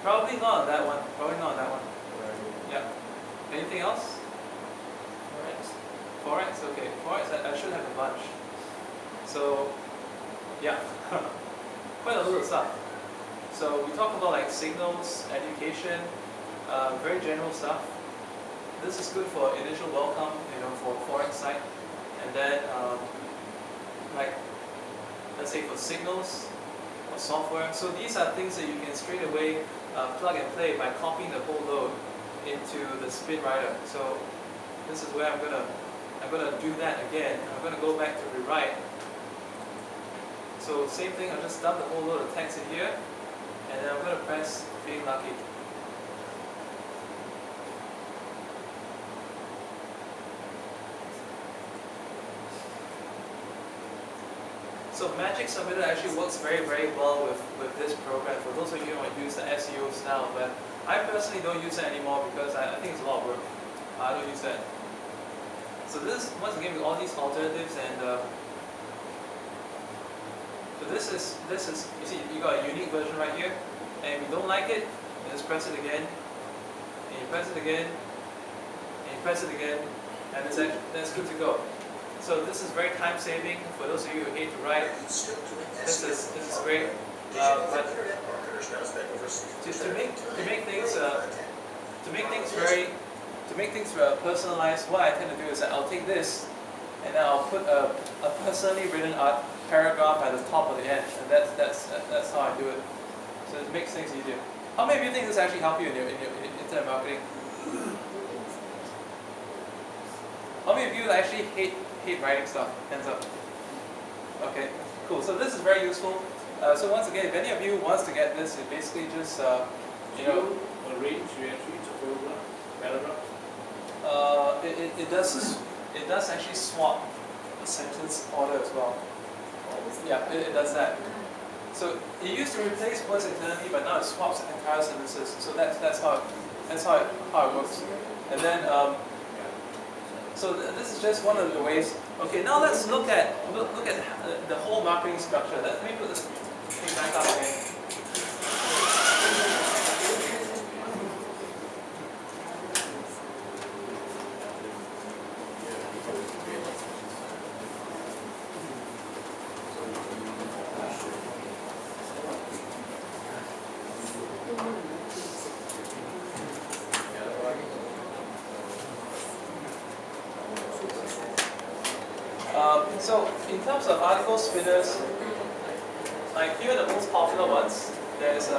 Probably not on that one. Probably not on that one. Yeah. Anything else? Forex, okay. Forex, I should have a bunch. So, yeah, quite a lot of stuff. So we talk about like signals, education, very general stuff. This is good for initial welcome, for Forex site. And then, like, let's say for signals or software. So these are things that you can straight away plug and play by copying the whole load into the spin writer. So this is where I'm gonna do that again. I'm gonna go back to rewrite. So same thing, I'll just dump the whole load of text in here, and then I'm gonna press being lucky. So Magic Submitter actually works very, very well with this program. For those of you who use the SEO style, but I personally don't use it anymore because I think it's a lot of work. I don't use that. So this, once again, with all these alternatives, and so this is, you see, you got a unique version right here, and if you don't like it, you just press it again, and you press it again, and you press it again, and that's good to go. So this is very time saving for those of you who hate to write. This is great. But to make things personalized, what I tend to do is that I'll take this and then I'll put a personally written paragraph at the top of the end, and that's how I do it. So it makes things easier. How many of you think this actually help you in your internet marketing? How many of you actually hate writing stuff? Hands up. Okay, cool. So this is very useful. So once again, if any of you wants to get this, it basically just arrange your entry to paragraph. It does actually swap the sentence order as well. Yeah, it does that. So it used to replace words internally, but now it swaps entire sentences. So that's how it works. And then so this is just one of the ways. Okay, now let's look at the whole marketing structure. Let me put this thing back up again. So in terms of article spinners, like here are the most popular ones. There's so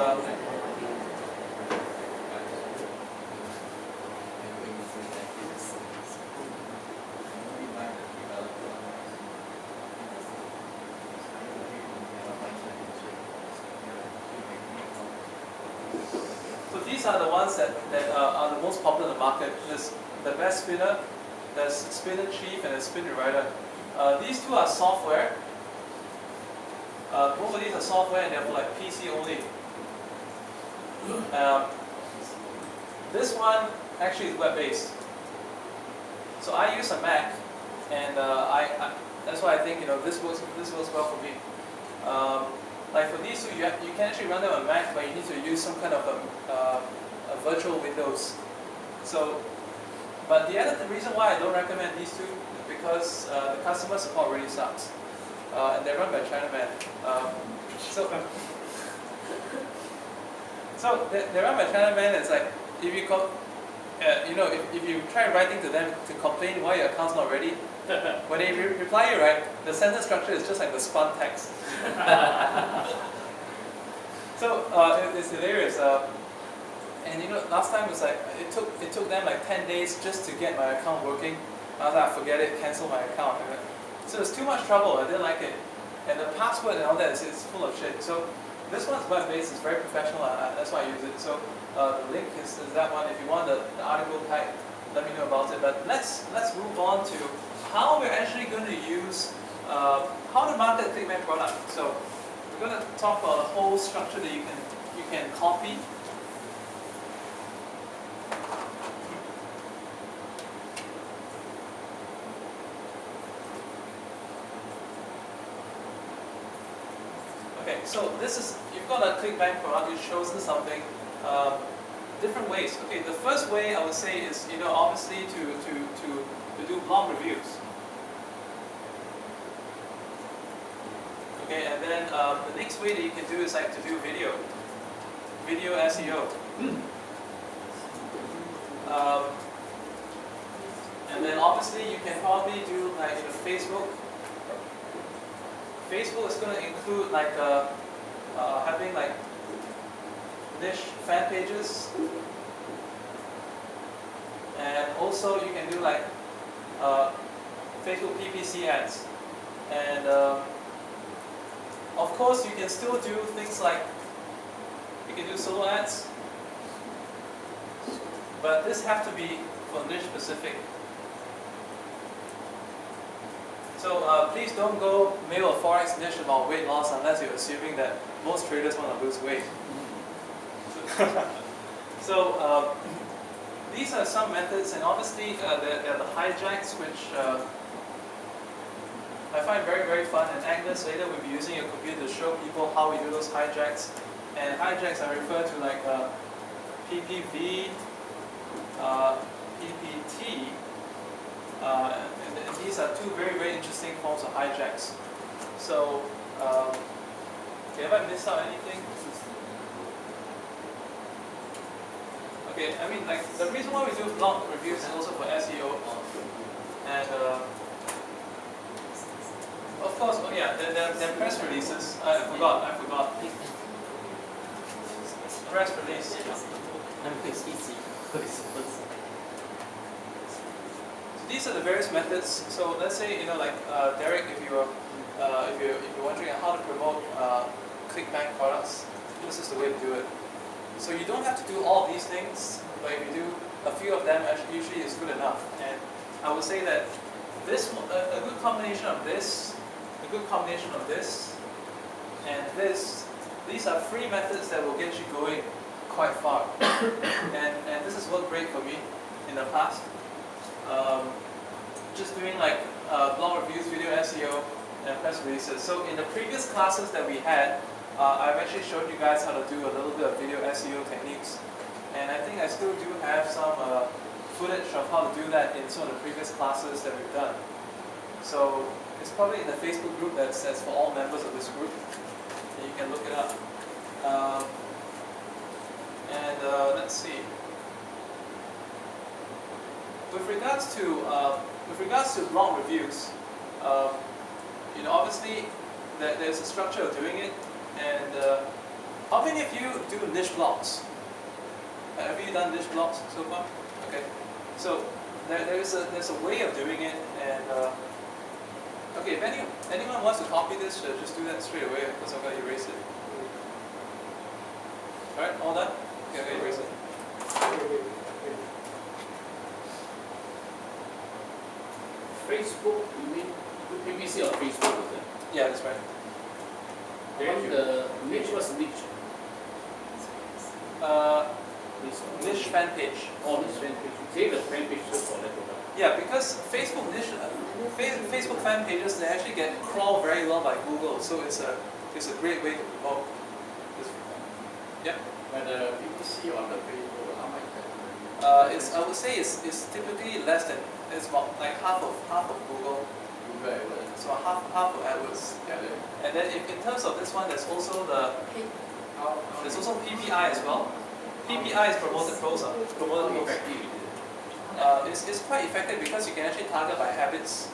these are the ones that are the most popular in the market. There's the best spinner, there's spinner chief, and there's spinner writer. These two are software. Both of these are software, and they're for like PC only. This one actually is web-based. So I use a Mac, and that's why I think this works well for me. Like for these two, you can actually run them on Mac, but you need to use some kind of a virtual Windows. So, but the reason why I don't recommend these two is because the customer support really sucks, and they're run by Chinaman. So they're run by Chinaman. It's like if you if you try writing to them to complain why your account's not ready, when they reply you, right, the sentence structure is just like the spun text. So it's hilarious. And last time it was like it took them like 10 days just to get my account working. I was like, forget it, cancel my account. So it's too much trouble. I didn't like it, and the password and all that is full of shit. So this one's web-based. It's very professional. That's why I use it. So the link is that one. If you want the article type, let me know about it. But let's move on to how we're actually going to use how to market a Clickbank product. So we're going to talk about the whole structure that you can copy. Okay, so this is, you've got a Clickbank product, it shows us something. different ways. Okay, the first way I would say is, obviously to do blog reviews. Okay, and then the next way that you can do is like to do video SEO. And then obviously you can probably do like Facebook. Facebook is going to include like having like niche fan pages, and also you can do like Facebook PPC ads, and of course you can still do things like you can do solo ads, but this have to be for niche specific. So please don't go mail a forex niche about weight loss unless you're assuming that most traders want to lose weight. So these are some methods, and obviously there are the hijacks, which I find very, very fun. And Agnes later will be using your computer to show people how we do those hijacks. And hijacks I refer to like PPV, PPT, and these are two very, very interesting forms of hijacks. So, okay, have I missed out anything? Okay, I mean, like the reason why we do blog reviews is also for SEO, and of course, oh yeah, there are press releases. I forgot. Press release. These are the various methods. So let's say, like Derek, if you're wondering how to promote Clickbank products, this is the way to do it. So you don't have to do all these things, but if you do a few of them, actually usually is good enough. And I would say that this a good combination of this, and this, these are free methods that will get you going quite far. and this has worked great for me in the past. Just doing like blog reviews, video SEO, and press releases. So in the previous classes that we had, I've actually showed you guys how to do a little bit of video SEO techniques, and I think I still do have some footage of how to do that in some of the previous classes that we've done. So it's probably in the Facebook group that's for all members of this group, and you can look it up. Let's see. With regards to blog reviews, obviously there's a structure of doing it. And how many of you do niche blogs? Have you done niche blogs so far? Okay, so there's a way of doing it, and okay, if anyone wants to copy this, just do that straight away because I'm going to erase it. All right, all done? Okay, I'm going to erase it. Facebook, you mean PPC on Facebook, is it? Yeah, that's right. Then the niche was niche. Niche fan page. Oh, niche fan page. You take the fan page just for that product. Yeah, because Facebook niche, Facebook fan pages, they actually get crawled very well by Google, so it's a great way to promote. Yeah. But the PPC on the Facebook, how much? I would say it's typically less than, it's about like half of Google. Google AdWords. So half of AdWords. Yeah. And then in terms of this one, there's also PPI as well. PPI is promoted posts. It's quite effective because you can actually target by habits,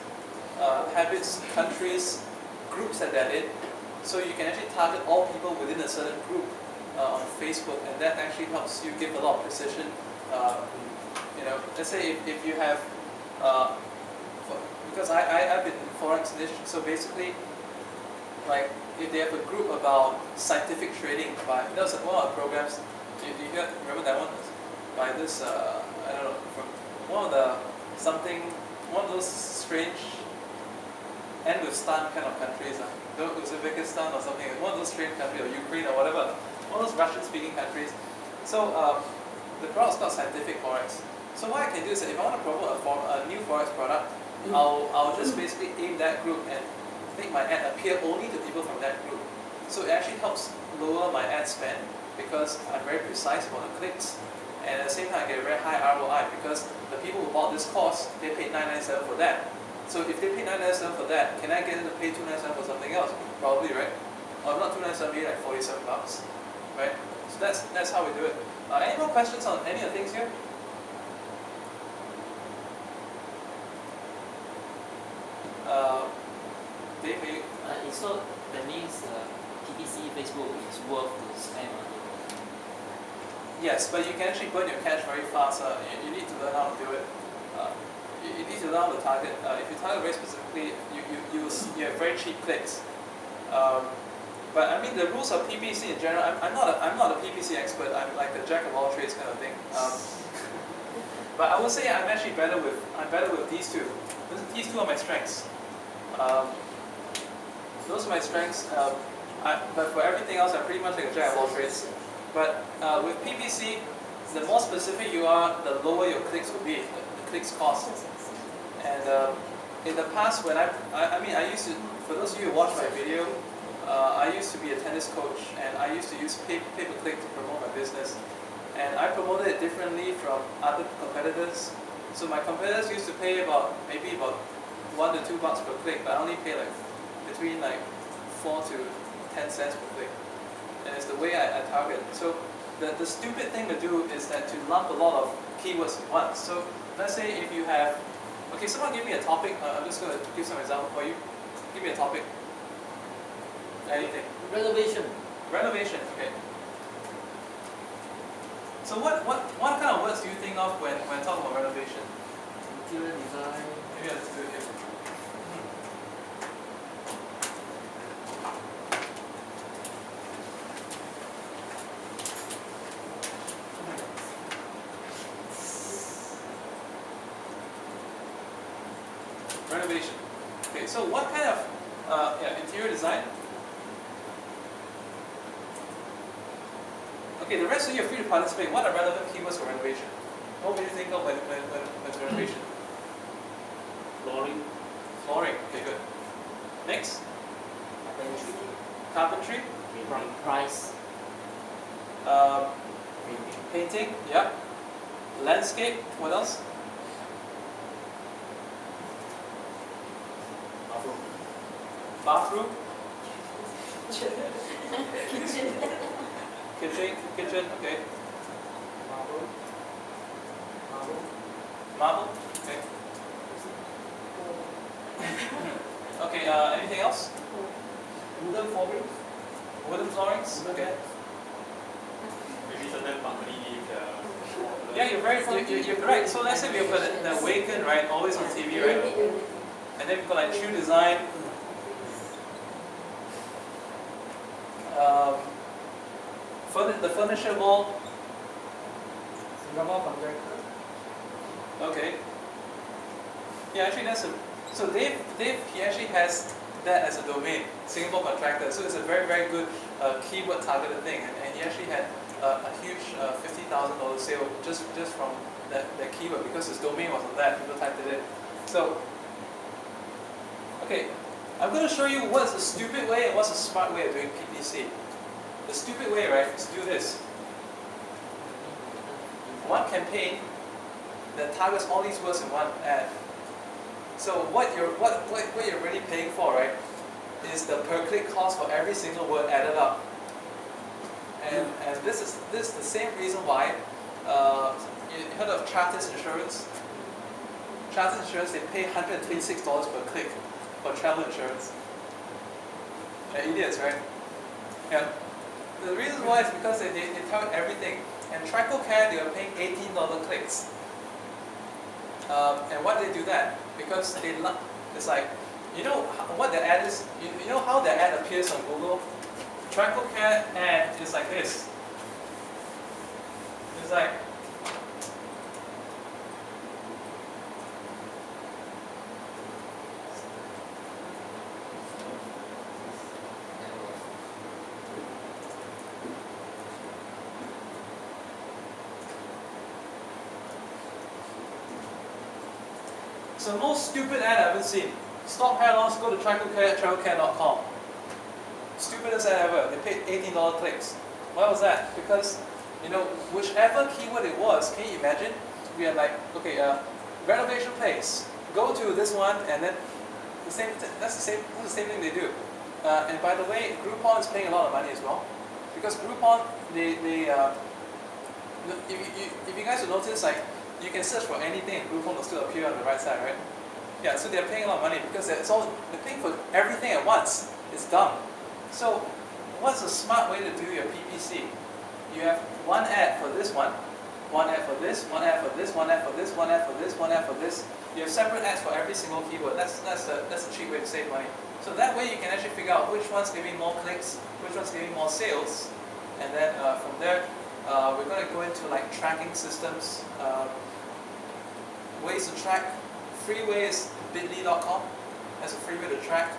countries, groups that they're in. So you can actually target all people within a certain group on Facebook, and that actually helps you give a lot of precision. Let's say if you have, because I've been in forex niche, so basically, like if they have a group about scientific trading, that was one of the programs. You remember that one? By this, I don't know, from one of those strange end with stan kind of countries, Uzbekistan or something, one of those strange countries, or Ukraine or whatever, one of those Russian-speaking countries. So the product is called Scientific Forex. So what I can do is that if I want to promote a new forex product, I'll just basically aim that group and make my ad appear only to people from that group. So it actually helps lower my ad spend, because I'm very precise about the clicks, and at the same time I get a very high ROI because the people who bought this course, they paid $9.97 for that. So if they paid $9.97 for that, can I get them to pay $2.97 for something else? Probably, right? Or not $2.97, maybe like $47, right? So that's how we do it. Any more questions on any of the things here? Dave, maybe? So that means PPC Facebook is worth to spend on it. Yes, but you can actually burn your cash very fast. You need to learn how to do it. You need to learn how to target. If you target very specifically, you have very cheap clicks. But I mean, the rules of PPC in general. I'm not a PPC expert. I'm like a jack of all trades kind of thing. But I would say I'm actually better with these two. These two are my strengths. Those are my strengths. But for everything else, I'm pretty much like a jack of all trades. But with PPC, the more specific you are, the lower your clicks will be. The clicks cost. And in the past, when I used to, for those of you who watch my video, I used to be a tennis coach, and I used to use pay-per-click to promote my business. And I promoted it differently from other competitors. So my competitors used to pay maybe about $1 to $2 per click, but I only pay like between like 4 to 10 cents per click. And it's the way I target. So the stupid thing to do is that to lump a lot of keywords at once. So let's say if you have, okay, someone give me a topic. I'm just going to give some example for you. Give me a topic. Anything. Renovation. Renovation. Okay. So what kind of words do you think of when talking about renovation? Interior design. Maybe let's do it here. Renovation. Okay, so what kind of interior design? Okay, the rest of you are free to participate. What are relevant keywords for renovation? What would you think of when renovation? Flooring. Flooring. Okay, good. Next. Carpentry. Carpentry. Price. Painting. Yeah. Landscape. What else? Bathroom. Kitchen. Okay. Marble. Okay. Okay. Anything else? Wooden flooring. Wooden floorings. Okay. Maybe certain company needs Yeah, you're correct. So let's say we've got the Awaken, right? Always on TV, right? And then we've got like True Design. The furniture mall. Singapore contractor. Okay. Yeah, actually that's a. So Dave, he actually has that as a domain, Singapore contractor. So it's a very, very good keyword targeted thing, and he actually had a huge $50,000 sale just from that keyword because his domain was on that. People typed it in. So, okay, I'm going to show you what's the stupid way and what's the smart way of doing PPC. The stupid way, right, is to do this. One campaign that targets all these words in one ad. So what you're really paying for, right, is the per click cost for every single word added up. And this is the same reason why you heard of Chartis Insurance. Chartis Insurance, they pay $126 per click for travel insurance. They're idiots, right? Yeah. The reason why is because they target everything. And Trico Care, they are paying $18 clicks. And why do they do that? Because it's like, you know what the ad is? You know how the ad appears on Google? Trico Care ad is like this. It's like, it's the most stupid ad I've ever seen. Stop hair loss, go to tricocare.com. Stupidest ad ever. They paid $18 clicks. Why was that? Because, you know, whichever keyword it was, can you imagine? We had like, okay, renovation place. Go to this one, and then that's the same thing they do. And by the way, Groupon is paying a lot of money as well, because Groupon, if you guys will notice, like, you can search for anything and Groupon will still appear on the right side, right? Yeah, so they're paying a lot of money because they're paying for everything at once. It's dumb. So, what's a smart way to do your PPC? You have one ad for this one ad for this, one ad for this, one ad for this, one ad for this, one ad for this. You have separate ads for every single keyword. That's a cheap way to save money. So that way you can actually figure out which one's giving more clicks, which one's giving more sales, and then from there we're going to go into like tracking systems, ways to track. Free way is bit.ly.com as a free way to track.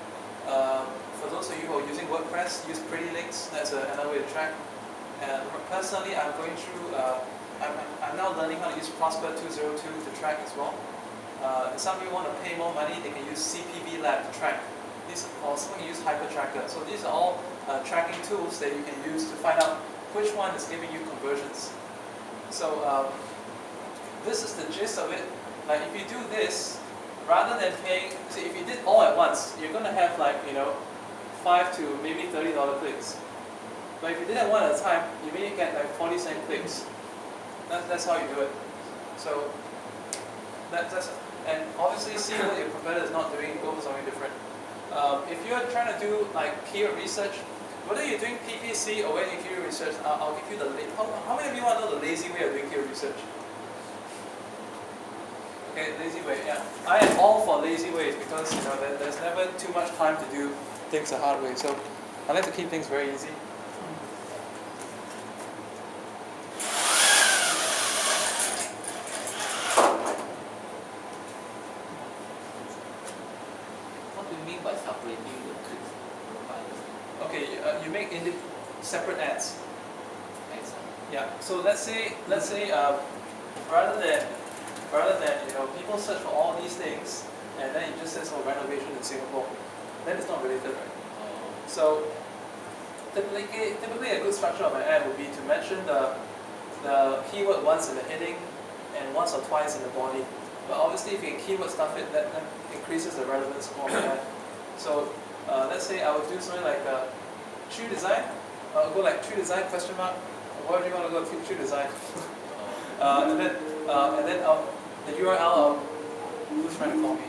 For those of you who are using WordPress, use Pretty Links. That's another way to track. And personally, I'm going through. I'm now learning how to use Prosper 202 to track as well. Some people want to pay more money, they can use CPV Lab to track. Or someone can use HyperTracker. So these are all tracking tools that you can use to find out which one is giving you conversions. So this is the gist of it. Like if you do this, rather than paying, see if you did all at once, you're going to have like, you know, $5 to maybe $30 clicks. But if you did it one at a time, you may get like 40-cent clicks. That's how you do it. So and obviously see what your competitor is not doing, go for something different. If you're trying to do like keyword research, whether you're doing PPC or whether you're keyword research, I'll give you the how many of you want to know the lazy way of doing keyword research? Okay, lazy way, yeah. I am all for lazy ways because you know there's never too much time to do things the hard way. So I like to keep things very easy. Okay, you make separate ads. Yeah. So let's say rather than you know people search for all these things and then it just says for renovation in Singapore, then it's not related, right? So typically a good structure of an ad would be to mention the keyword once in the heading and once or twice in the body. But obviously, if you can keyword stuff it, that increases the relevance of the ad. So let's say I would do something like true design. I'll go like true design question mark. Where do you want to go? True design. and then the URL. Who's trying to call me?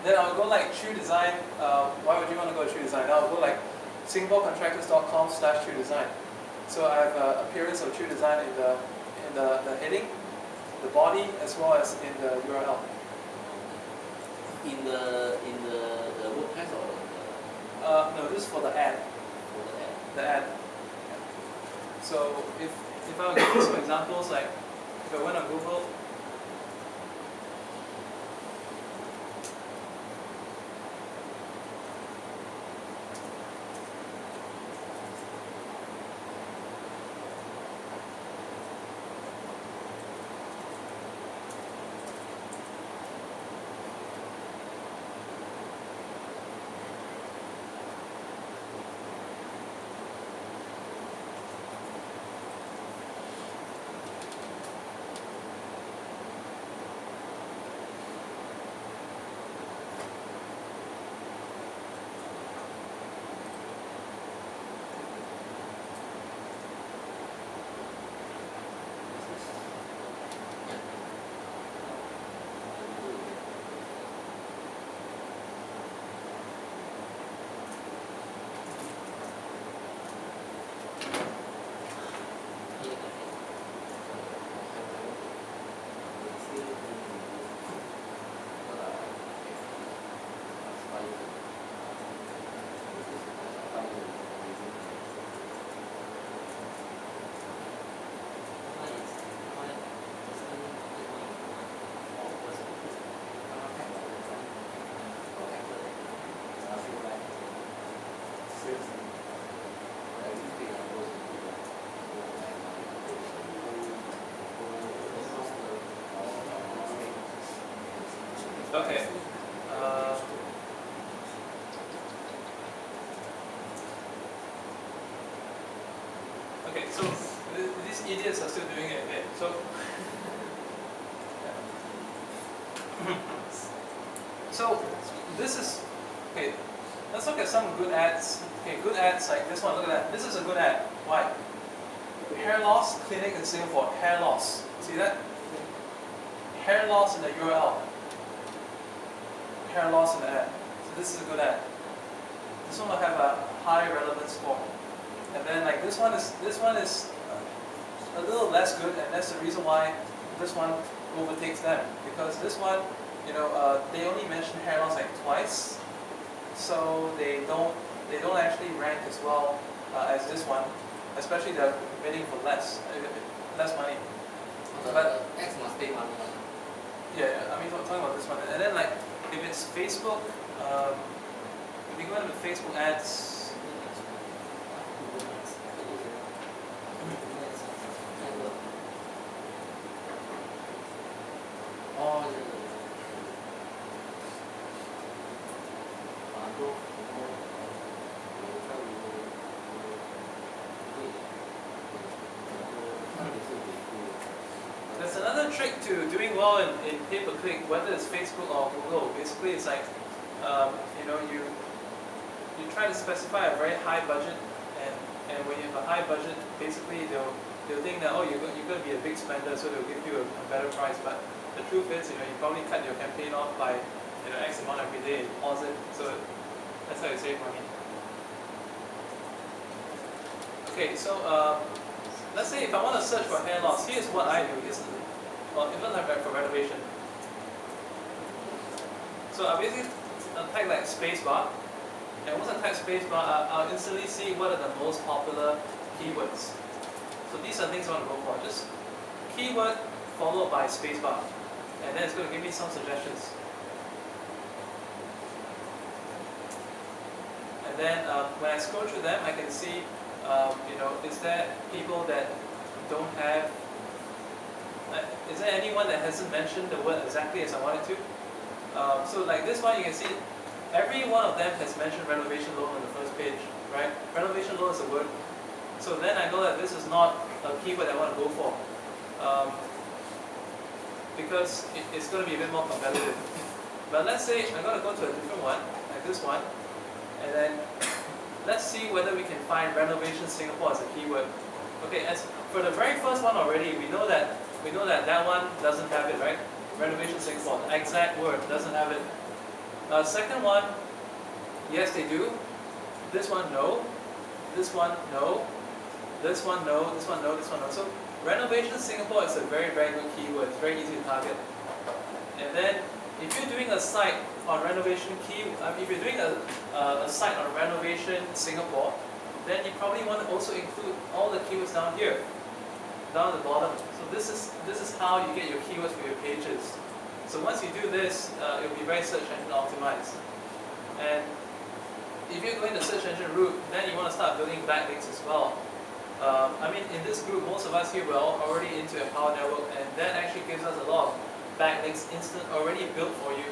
Then I'll go like true design. Why would you want to go to true design? I'll go like SingaporeContractors.com/true design. So I have appearance of true design in the heading, the body, as well as in the URL. In the WordPress or no, this is for the ad. for the ad? The ad. So if I were to give you some examples, like if I went on Google. Okay, so these idiots are still doing it. Okay, so so this is okay. Let's look at some good ads. Okay, good ads like this one. Look at that. This is a good ad. Why? Hair loss clinic in Singapore. Hair loss. See that? Hair loss in the URL. Hair loss in the ad. So this is a good ad. This one will have a high relevance score. And then like this one is a little less good, and that's the reason why this one overtakes them, because this one, you know, they only mention hair loss like twice, so they don't actually rank as well as this one, especially they're bidding for less money. But X must pay money. yeah, I mean talking about this one, and then like if it's Facebook, if you go into Facebook ads. Oh, There's another trick to doing well in pay-per-click, whether it's Facebook or Google. Basically, it's like, you know, you try to specify a very high budget, and when you have a high budget, basically they'll think that, oh, you're going to be a big spender, so they'll give you a better price. But the truth is, you know, you probably cut your campaign off by, you know, X amount every day and pause it. So that's how you save money. Okay, so let's say if I want to search for hair loss, here's what I do. Well, even like for renovation. So I basically type like spacebar, and once I type spacebar, I'll instantly see what are the most popular keywords. So these are things I want to go for. Just keyword followed by spacebar, and then it's going to give me some suggestions. And then when I scroll through them, I can see, you know, is there people that don't have, is there anyone that hasn't mentioned the word exactly as I wanted to? So like this one, you can see every one of them has mentioned renovation loan on the first page, right? Renovation loan is a word. So then I know that this is not a keyword I want to go for, because it's going to be a bit more competitive. But let's say I'm going to go to a different one, like this one, and then let's see whether we can find renovation Singapore as a keyword. Okay, as for the very first one already, we know that one doesn't have it, right? Renovation Singapore, the exact word doesn't have it. Second one, yes they do. This one no. This one no. This one no. This one no. This one no. So renovation Singapore is a very, very good keyword. It's very easy to target. And then if you're doing a site on renovation if you're doing a site on renovation Singapore, then you probably want to also include all the keywords down here, down at the bottom. So this is how you get your keywords for your pages. So once you do this, it will be very search engine optimized. And if you're going the search engine route, then you want to start building backlinks as well. I mean, in this group, most of us here were already into a power network, and that actually gives us a lot of backlinks already built for you.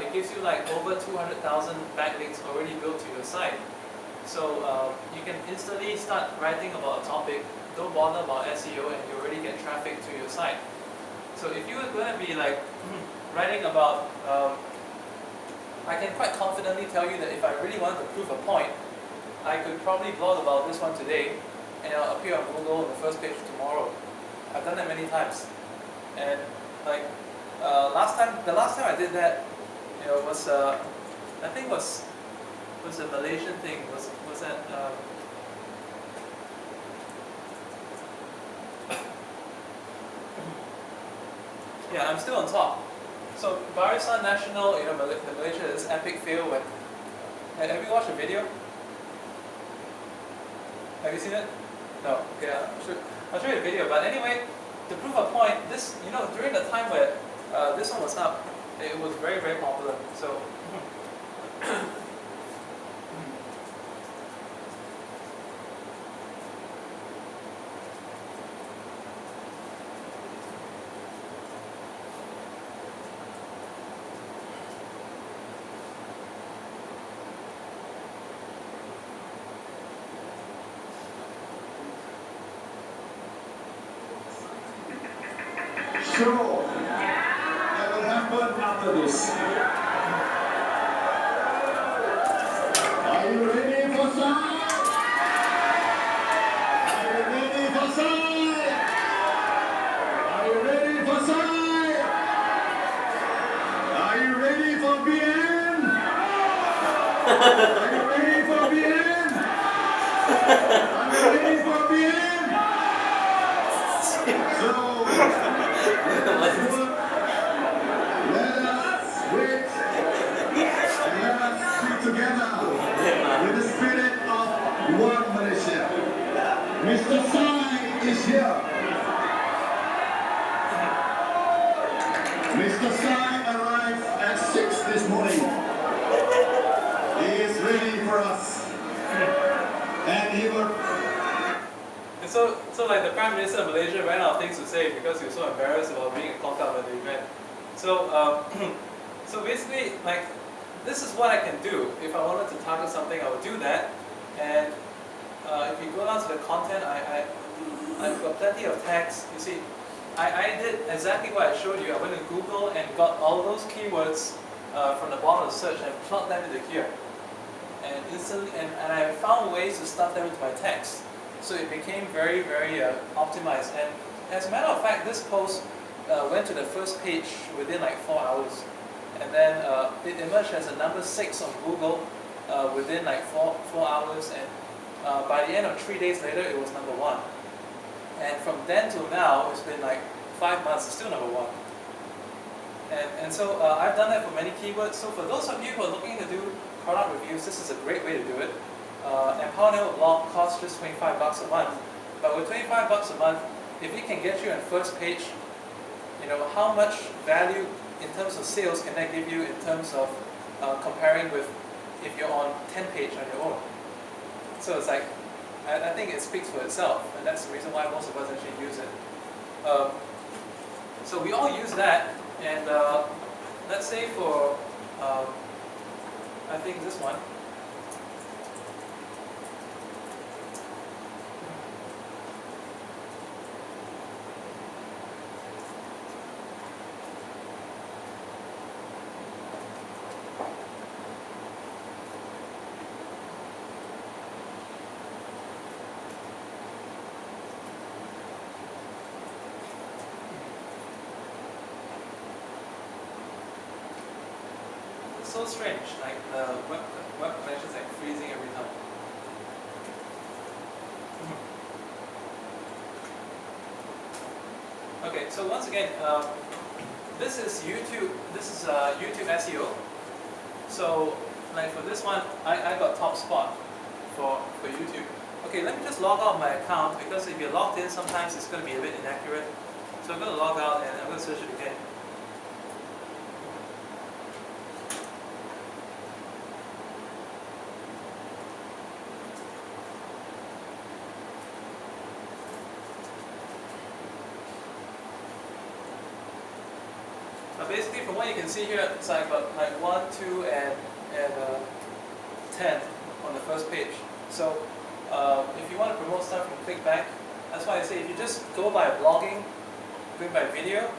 It gives you like over 200,000 backlinks already built to your site. So you can instantly start writing about a topic, don't bother about SEO, and you already get traffic to your site. So if you were going to be like writing about, I can quite confidently tell you that if I really wanted to prove a point, I could probably blog about this one today, and it'll appear on Google on the first page tomorrow. I've done that many times. And like the last time I did that, you know, was I think was a Malaysian thing. Was that yeah, I'm still on top. So Barisan National, you know, Malaysia is epic fail when. Have you watched the video? Have you seen it? No. Okay, I'll show you the video. But anyway, to prove a point, this, you know, during the time where this one was up, it was very, very popular. So. show that will happen after this. Are you ready for some? Are you ready for some? Are you ready for some? Are you ready for BN? Are you ready for BN? Are you ready for BN? So, let us wait and let us speak together with the spirit of one Malaysia. Mr. Sai is here. Mr. Sai arrived at 6 this morning. He is ready for us. And he will... And so like the Prime Minister of Malaysia ran out of things to say because he was so embarrassed about being caught up at the event. So, so basically, like, this is what I can do. If I wanted to target something, I would do that. And if you go down to the content, I've got plenty of tags. You see, I did exactly what I showed you. I went to Google and got all those keywords from the bottom of the search and plugged them into here. And instantly, and I found ways to stuff them into my text. So it became very, very optimized. And as a matter of fact, this post went to the first page within like 4 hours. And then it emerged as a number 6 on Google within like 4 hours. And by the end of 3 days later, it was number 1. And from then till now, it's been like 5 months, it's still number 1. And so I've done that for many keywords. So for those of you who are looking to do product reviews, this is a great way to do it. And Power Network Blog costs just $25 a month. But with $25 a month, if it can get you on first page, you know, how much value in terms of sales can that give you in terms of comparing with if you're on 10 page on your own? So it's like, I think it speaks for itself, and that's the reason why most of us actually use it. So we all use that, and let's say for, I think this one. So strange, like the web connection is like freezing every time. Okay, so once again, this is YouTube. This is YouTube SEO. So, like for this one, I got top spot for YouTube. Okay, let me just log out my account because if you're logged in, sometimes it's going to be a bit inaccurate. So I'm going to log out and I'm going to search it again. Basically, from what you can see here, it's like got like 1, 2, and 10 on the first page. So if you want to promote stuff from Clickbank, that's why I say if you just go by blogging, go by video,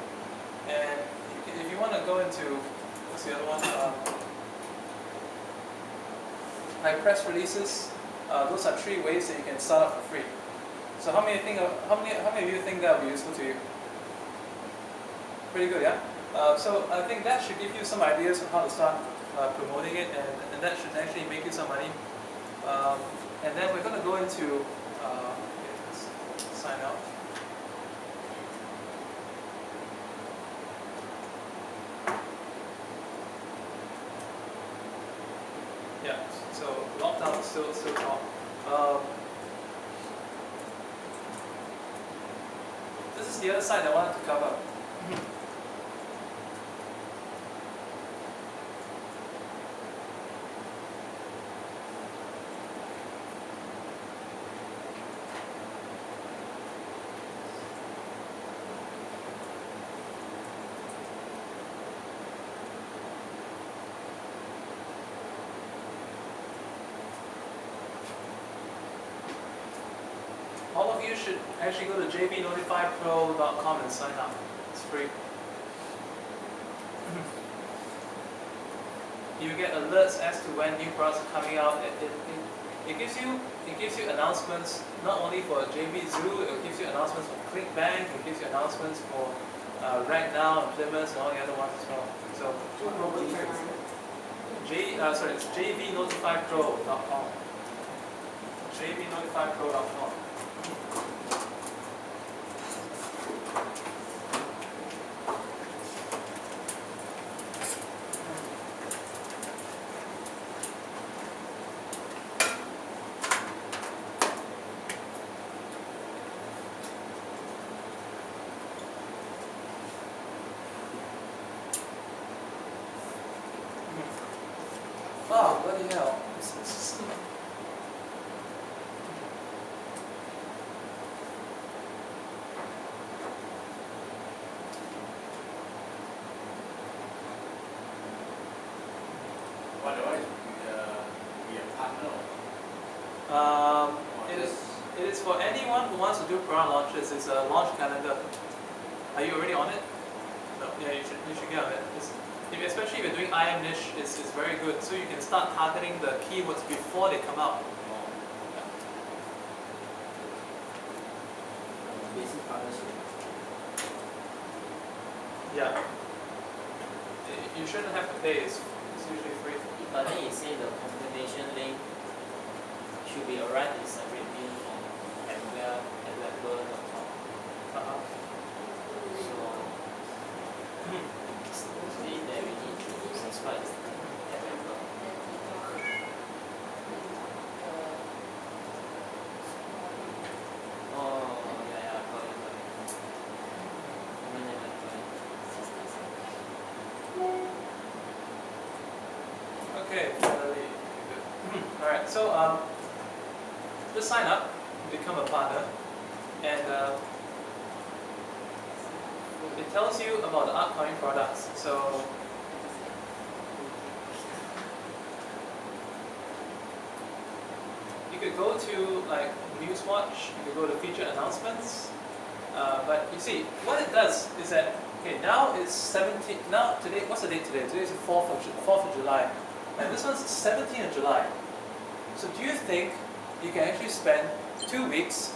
and if you want to go into what's the other one, like press releases, those are 3 ways that you can start up for free. So how many of you think that will be useful to you? Pretty good, yeah. So I think that should give you some ideas on how to start promoting it, and that should actually make you some money. And then we're going to go into let's sign out. Yeah. So lockdown is still on. This is the other side I wanted to cover. All of you should actually go to jbnotifypro.com and sign up. It's free. You get alerts as to when new products are coming out. It gives you announcements not only for JB Zoo. It gives you announcements for Clickbank. It gives you announcements for Right Now and Plymouth and all the other ones as well. So it's jvnotifypro.com. jvnotifypro.com. Oh, bloody hell. What is be a partner? It is for anyone who wants to do product launches. It's a launch calendar. Are you already on it? No. Yeah, you should get on it. Especially if you're doing IM niche, it's very good. So you can start targeting the keywords before they come out. Basic partnership. Yeah. You shouldn't have to pay. It's usually free. But then you say the confirmation link should be arrived in separately from adware.com. So say that we need to subscribe to adware. Oh yeah, got it. Okay, fairly good. Alright, so just sign up, become a partner, and it tells you about the upcoming products. So you could go to like Newswatch, you could go to featured announcements, but you see, what it does is that, okay, now it's 17, now today, what's the date today? Today is the 4th of July, and this one's 17th of July. So do you think you can actually spend 2 weeks